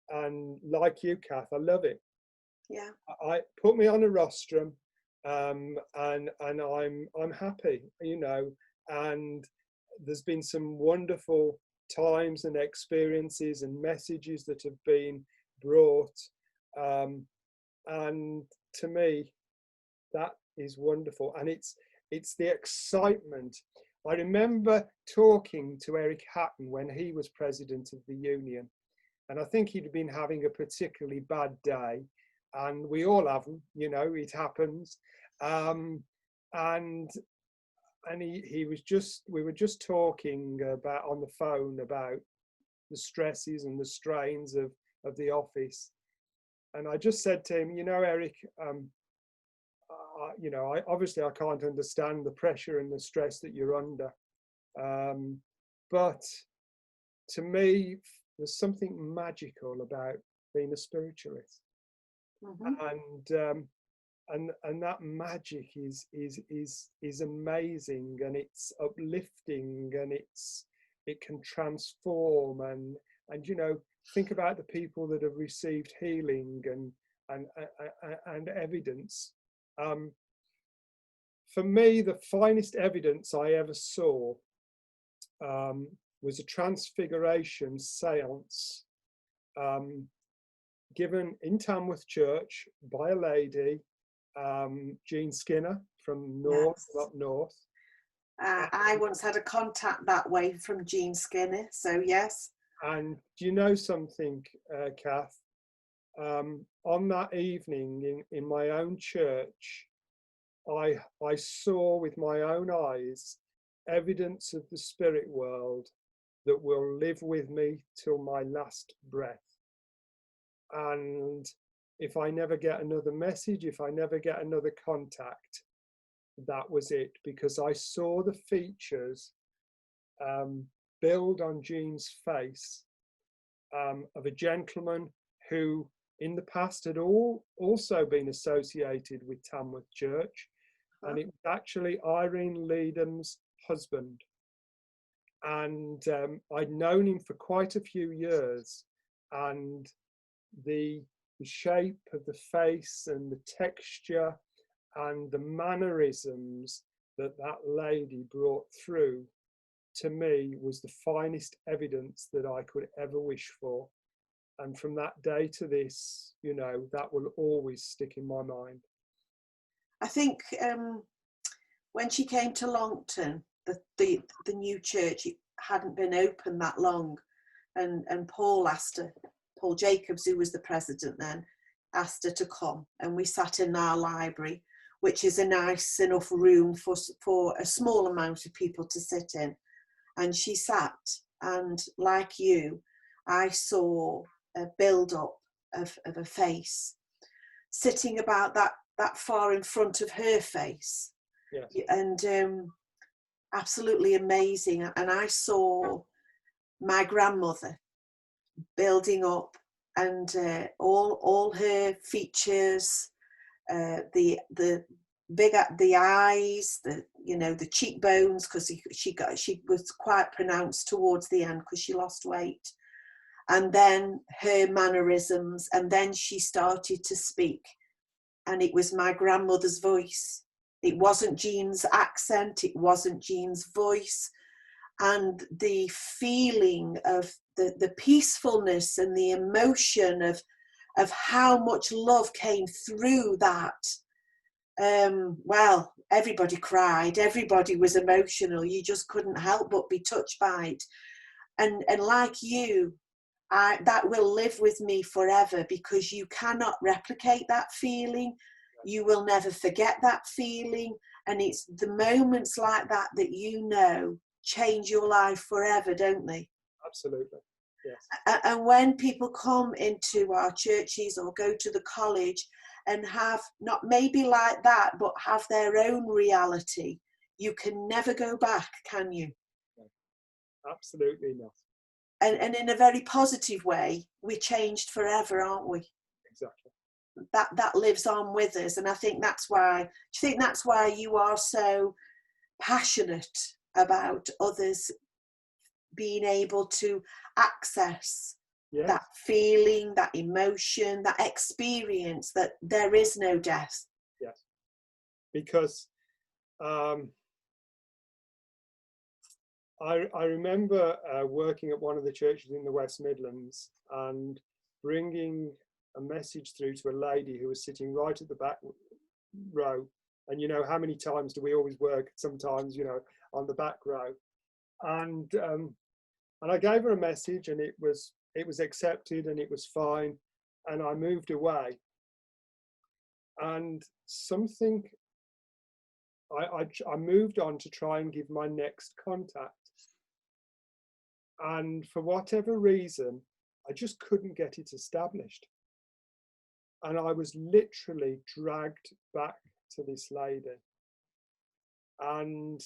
and like you, Kath, I love it. Yeah. I put me on a rostrum, and I'm happy, you know. And there's been some wonderful times and experiences and messages that have been brought, and to me, that is wonderful. And it's the excitement. I remember talking to Eric Hatton when he was president of the union, and I think he'd been having a particularly bad day, and we all have them, you know, it happens. And we were just talking about on the phone about the stresses and the strains of the office. And I just said to him, you know, Eric, you know, obviously I can't understand the pressure and the stress that you're under. But to me, there's something magical about being a spiritualist. Mm-hmm. And that magic is amazing, and it's uplifting, and it can transform, and you know, think about the people that have received healing and evidence. For me, the finest evidence I ever saw was a transfiguration seance given in Tamworth Church by a lady, Jean Skinner from North, Yes. up north. I once had a contact that way from Jean Skinner, so yes. And do you know something, Kath? On that evening in my own church, I saw with my own eyes evidence of the spirit world that will live with me till my last breath. And if I never get another message, if I never get another contact, that was it, because I saw the features build on Jean's face of a gentleman who in the past had also been associated with Tamworth Church, and it was actually Irene Leedham's husband. And I'd known him for quite a few years, and the shape of the face and the texture and the mannerisms that lady brought through to me was the finest evidence that I could ever wish for. And from that day to this, you know, that will always stick in my mind. I think when she came to Longton, the new church, it hadn't been open that long, and Paul asked her, Paul Jacobs, who was the president then, asked her to come, and we sat in our library, which is a nice enough room for a small amount of people to sit in. And she sat, and like you, I saw a build-up of a face sitting about that far in front of her face. Yes. And absolutely amazing. And I saw my grandmother building up, and all her features, the eyes, the cheekbones, because she was quite pronounced towards the end because she lost weight, and then her mannerisms, and then she started to speak, and it was my grandmother's voice. It wasn't Jean's accent, it wasn't Jean's voice, and the feeling of the peacefulness and the emotion of how much love came through that. Well, everybody cried, everybody was emotional, you just couldn't help but be touched by it. And like you, that will live with me forever, because you cannot replicate that feeling. You will never forget that feeling. And it's the moments like that change your life forever, don't they? Absolutely, yes. And when people come into our churches or go to the college and have not maybe like that, but have their own reality, you can never go back, can you? No, absolutely not. And in a very positive way, we're changed forever, aren't we? Exactly. That lives on with us. And I think that's why, do you think that's why you are so passionate about others being able to access that feeling, that emotion, that experience, that there is no death? Yes, because I remember working at one of the churches in the West Midlands and bringing a message through to a lady who was sitting right at the back row. And you know, how many times do we always work sometimes, you know, on the back row? And I gave her a message, and it was accepted, and it was fine, and I moved away. And something, I moved on to try and give my next contact. And for whatever reason, I just couldn't get it established. And I was literally dragged back to this lady. And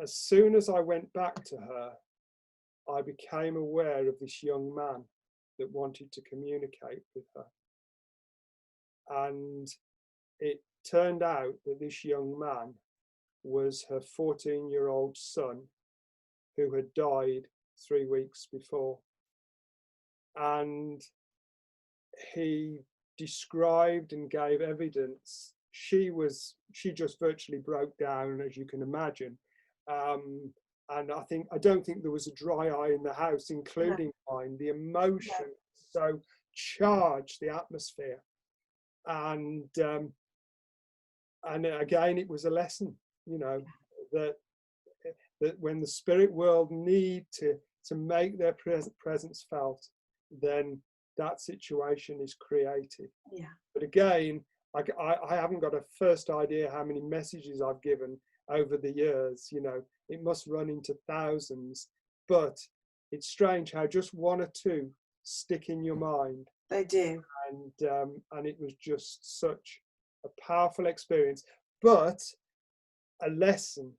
as soon as I went back to her, I became aware of this young man that wanted to communicate with her. And it turned out that this young man was her 14-year-old son, who had died 3 weeks before. And he described and gave evidence. She just virtually broke down, as you can imagine. And I don't think there was a dry eye in the house, including mine. The emotion so charged the atmosphere, and again, it was a lesson, that when the spirit world need to make their presence felt, then that situation is created. Yeah. But again, I haven't got a first idea how many messages I've given over the years. It must run into thousands, but it's strange how just one or two stick in your mind. They do. And it was just such a powerful experience, but a lesson,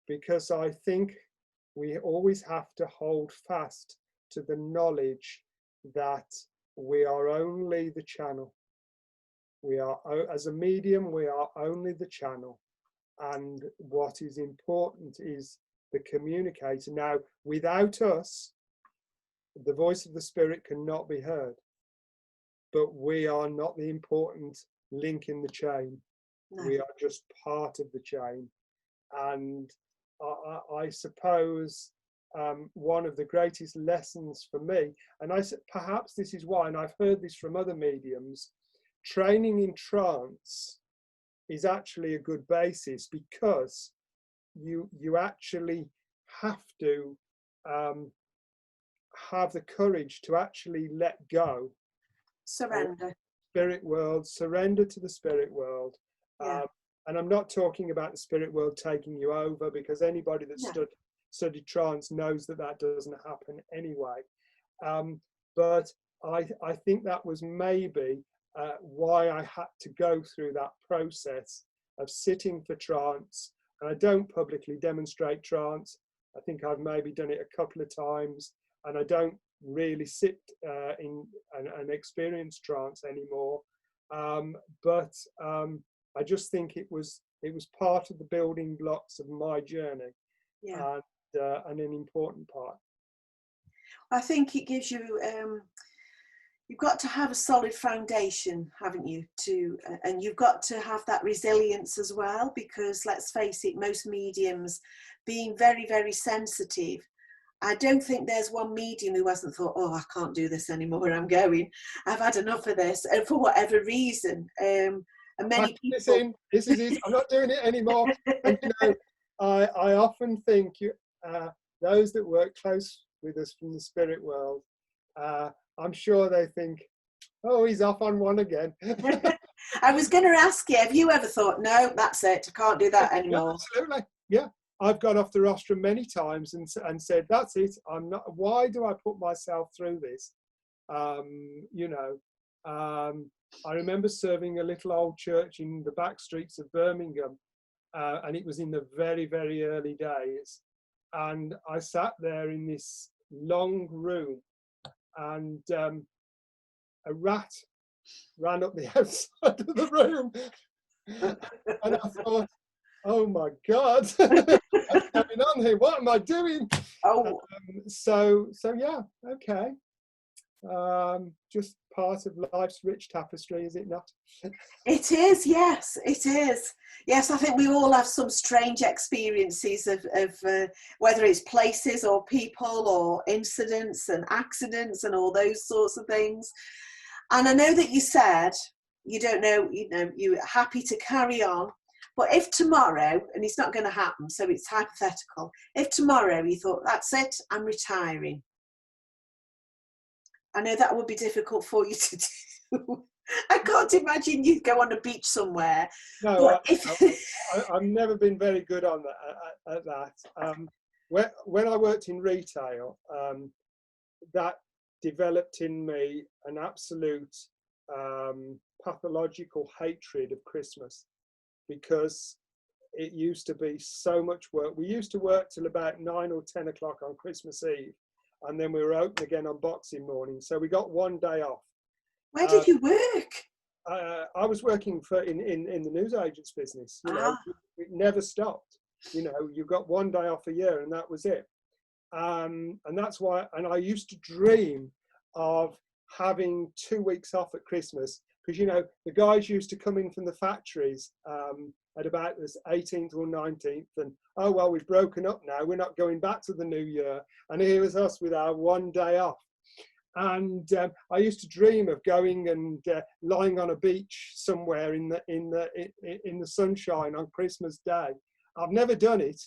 because I think we always have to hold fast to the knowledge that we are only the channel. We are, as a medium, we are only the channel. And what is important is the communicator. Now, without us, the voice of the spirit cannot be heard. But we are not the important link in the chain. No. We are just part of the chain. And I suppose one of the greatest lessons for me, and perhaps this is why, and I've heard this from other mediums, training in trance is actually a good basis, because you actually have to have the courage to actually let go. Surrender. Spirit world, surrender to the spirit world. Yeah. And I'm not talking about the spirit world taking you over, because anybody that's studied trance knows that doesn't happen anyway. But I think that was maybe why I had to go through that process of sitting for trance. And I don't publicly demonstrate trance. I think I've maybe done it a couple of times, and I don't really sit in and experience trance anymore. But I just think it was part of the building blocks of my journey, and an important part. I think it gives you, you've got to have a solid foundation, haven't you? And you've got to have that resilience as well, because let's face it, most mediums being very, very sensitive, I don't think there's one medium who hasn't thought, oh, I can't do this anymore, I'm going. I've had enough of this, and for whatever reason. And many people... This is it. I'm not doing it anymore. And I often think those that work close with us from the spirit world, I'm sure they think, oh, he's off on one again. I was going to ask you, have you ever thought, no, that's it, I can't do that anymore? Yeah, absolutely. Yeah. I've got off the rostrum many times and said, that's it. I'm not. Why do I put myself through this? I remember serving a little old church in the back streets of Birmingham, and it was in the very, very early days. And I sat there in this long room, and a rat ran up the outside of the room, and I thought, oh my God, what's going on here? What am I doing? Oh, so yeah, okay. Just part of life's rich tapestry, is it not? It is, yes, it is. Yes, I think we all have some strange experiences of whether it's places or people or incidents and accidents and all those sorts of things. And I know that you said you don't know, you're happy to carry on. But if tomorrow, and it's not going to happen, so it's hypothetical, if tomorrow you thought, that's it, I'm retiring. I know that would be difficult for you to do. I can't imagine you'd go on a beach somewhere. No, I've never been very good on that. At that. When I worked in retail, that developed in me an absolute pathological hatred of Christmas, because it used to be so much work. We used to work till about 9 or 10 o'clock on Christmas Eve, and then we were open again on Boxing morning. So we got one day off. Where did you work? I was working in the newsagents business. It never stopped. You got one day off a year, and that was it. And that's why. And I used to dream of having 2 weeks off at Christmas because, you know, the guys used to come in from the factories at about the 18th or 19th, and, oh, well, we've broken up now, we're not going back to the new year. And here was us with our one day off. And I used to dream of going and lying on a beach somewhere in the sunshine on Christmas Day. I've never done it,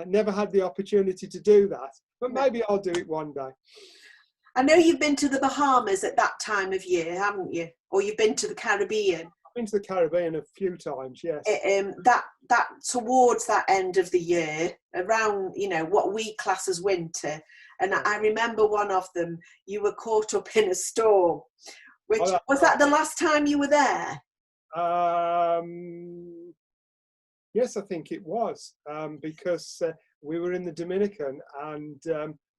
never had the opportunity to do that, but maybe I'll do it one day. I know you've been to the Bahamas at that time of year, haven't you? Or you've been to the Caribbean. I've been to the Caribbean a few times, yes. That towards that end of the year, around, you know, what we class as winter. And I remember one of them, you were caught up in a storm. Which was that the last time you were there? Yes, I think it was, because we were in the Dominican, and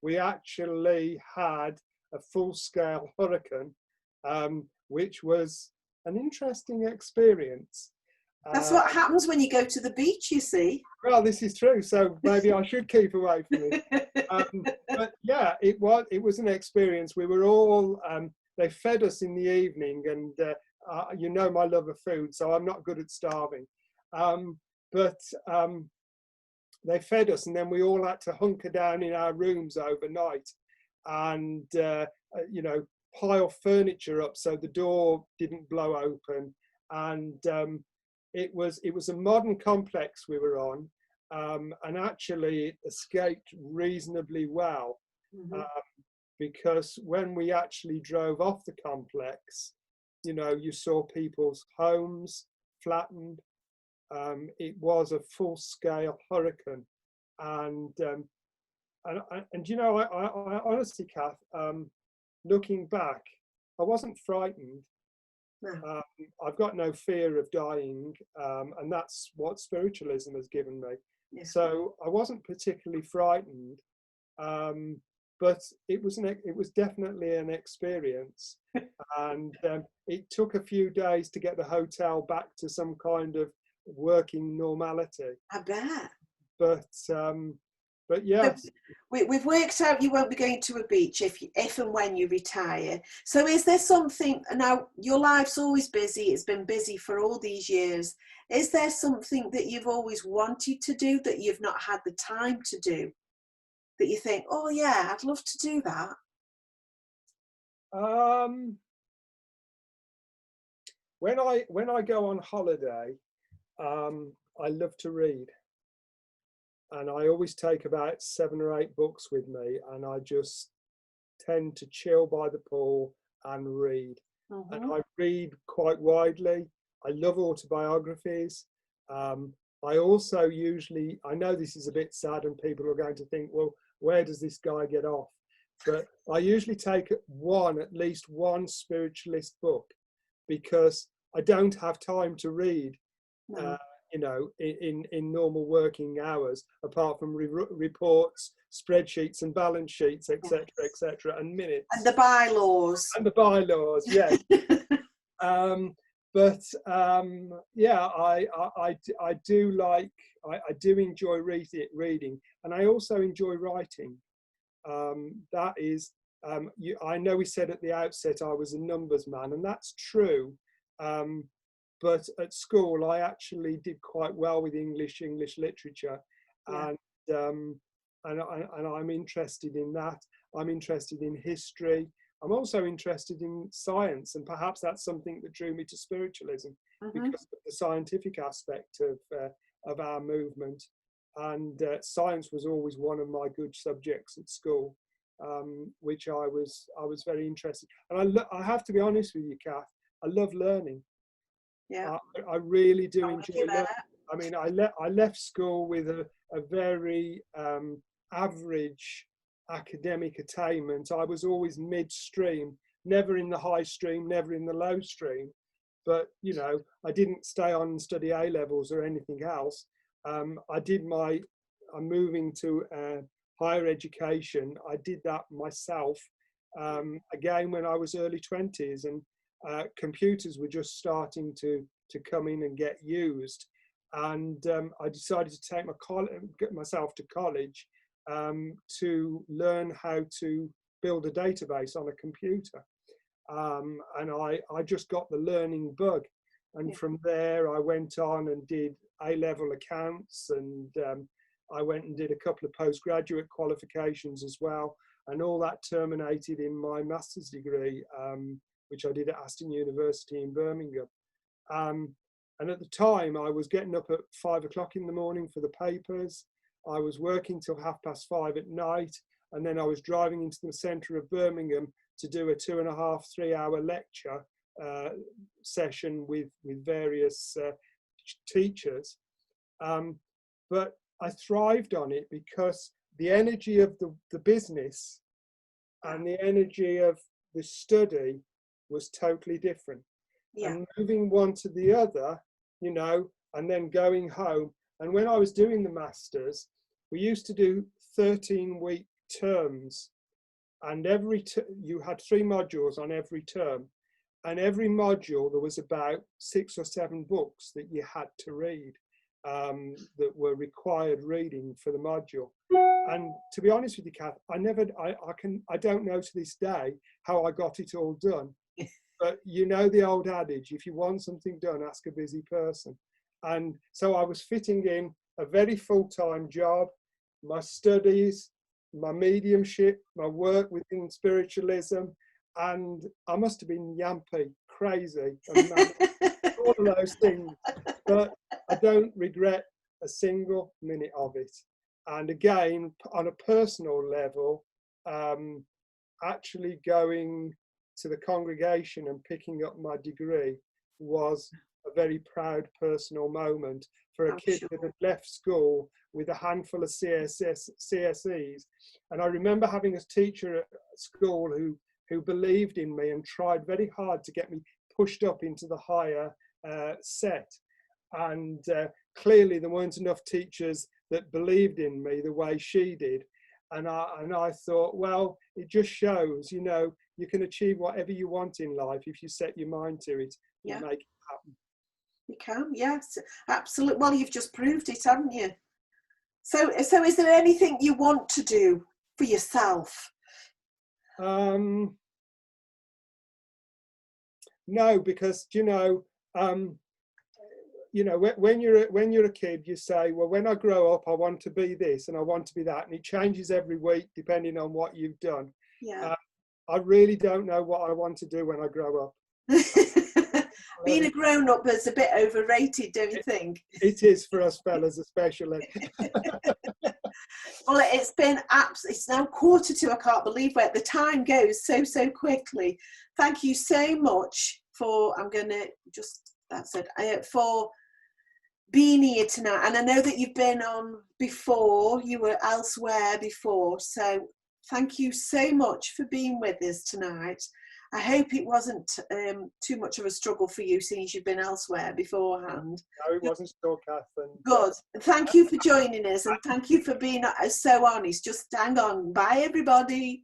we actually had a full-scale hurricane, which was an interesting experience. That's what happens when you go to the beach, you see. Well, this is true, so maybe I should keep away from it. But yeah, it was an experience. We were all, they fed us in the evening, and you know my love of food, so I'm not good at starving. But they fed us, and then we all had to hunker down in our rooms overnight, and you know, pile furniture up so the door didn't blow open. And it was a modern complex we were on, and actually it escaped reasonably well, because when we actually drove off the complex, you know, you saw people's homes flattened. It was a full-scale hurricane, and you know, I honestly, Kath, looking back, I wasn't frightened. No. I've got no fear of dying, and that's what spiritualism has given me. Yeah. So I wasn't particularly frightened, but it was definitely an experience, and it took a few days to get the hotel back to some kind of working normality. I bet. But yes, we've worked out you won't be going to a beach if and when you retire. So is there something, now your life's always busy, it's been busy for all these years, is there something that you've always wanted to do that you've not had the time to do, that you think, oh yeah, I'd love to do that? When I go on holiday, I love to read. And I always take about 7 or 8 books with me, and I just tend to chill by the pool and read. And I read quite widely. I love autobiographies. I also usually, I know this is a bit sad and people are going to think, well, where does this guy get off? But I usually take at least one spiritualist book, because I don't have time to read. No. You know, in normal working hours, apart from reports, spreadsheets and balance sheets, etc., etc., and minutes. And the bylaws. And the bylaws, yes. Yeah, I do enjoy reading, and I also enjoy writing. That is, I know we said at the outset I was a numbers man, and that's true. But at school, I actually did quite well with English literature, and I'm interested in that. I'm interested in history. I'm also interested in science, and perhaps that's something that drew me to spiritualism, because of the scientific aspect of our movement. And science was always one of my good subjects at school, which I was very interested. And I have to be honest with you, Kath, I love learning. Yeah, I really do enjoy learning. I mean, I left school with a very average academic attainment. I was always midstream, never in the high stream, never in the low stream. But, you know, I didn't stay on and study A-levels or anything else. I'm moving to higher education. I did that myself, again, when I was early 20s, and computers were just starting to come in and get used, and I decided to take get myself to college to learn how to build a database on a computer. and I just got the learning bug. And from there, I went on and did A-level accounts, and I went and did a couple of postgraduate qualifications as well. And all that terminated in my master's degree, which I did at Aston University in Birmingham. And at the time, I was getting up at 5 o'clock in the morning for the papers. I was working till 5:30 at night. And then I was driving into the centre of Birmingham to do a 2.5, 3 hour lecture session with various teachers. But I thrived on it because the energy of the business and the energy of the study was totally different. Yeah. And moving one to the other, you know, and then going home. And when I was doing the masters, we used to do 13-week terms, and you had 3 modules on every term, and every module there was about 6 or 7 books that you had to read, that were required reading for the module. And to be honest with you, Kath, I don't know to this day how I got it all done. But you know the old adage, if you want something done, ask a busy person. And so I was fitting in a very full-time job, my studies, my mediumship, my work within spiritualism, and I must have been yampy, crazy, and mad, all of those things. But I don't regret a single minute of it. And again, on a personal level, actually going to the congregation and picking up my degree was a very proud personal moment for a kid that had left school with a handful of CSEs. And I remember having a teacher at school who believed in me and tried very hard to get me pushed up into the higher set. And clearly there weren't enough teachers that believed in me the way she did. And I thought, well, it just shows, you know, you can achieve whatever you want in life if you set your mind to it and make it happen. You can, yes, absolutely. Well, you've just proved it, haven't you? So is there anything you want to do for yourself? No, because when you're a kid, you say, well, when I grow up, I want to be this and I want to be that, and it changes every week depending on what you've done. Yeah. I really don't know what I want to do when I grow up. Being a grown-up is a bit overrated, don't you think? It is for us fellas, especially. Well, it's now 1:45. I can't believe where the time goes so quickly. Thank you so much for, for being here tonight. And I know that you've been on before, you were elsewhere before, so thank you so much for being with us tonight. I hope it wasn't too much of a struggle for you since you've been elsewhere beforehand. No, it wasn't at all, Kathryn. Good. Thank you for joining us, and thank you for being so honest. Just hang on. Bye, everybody.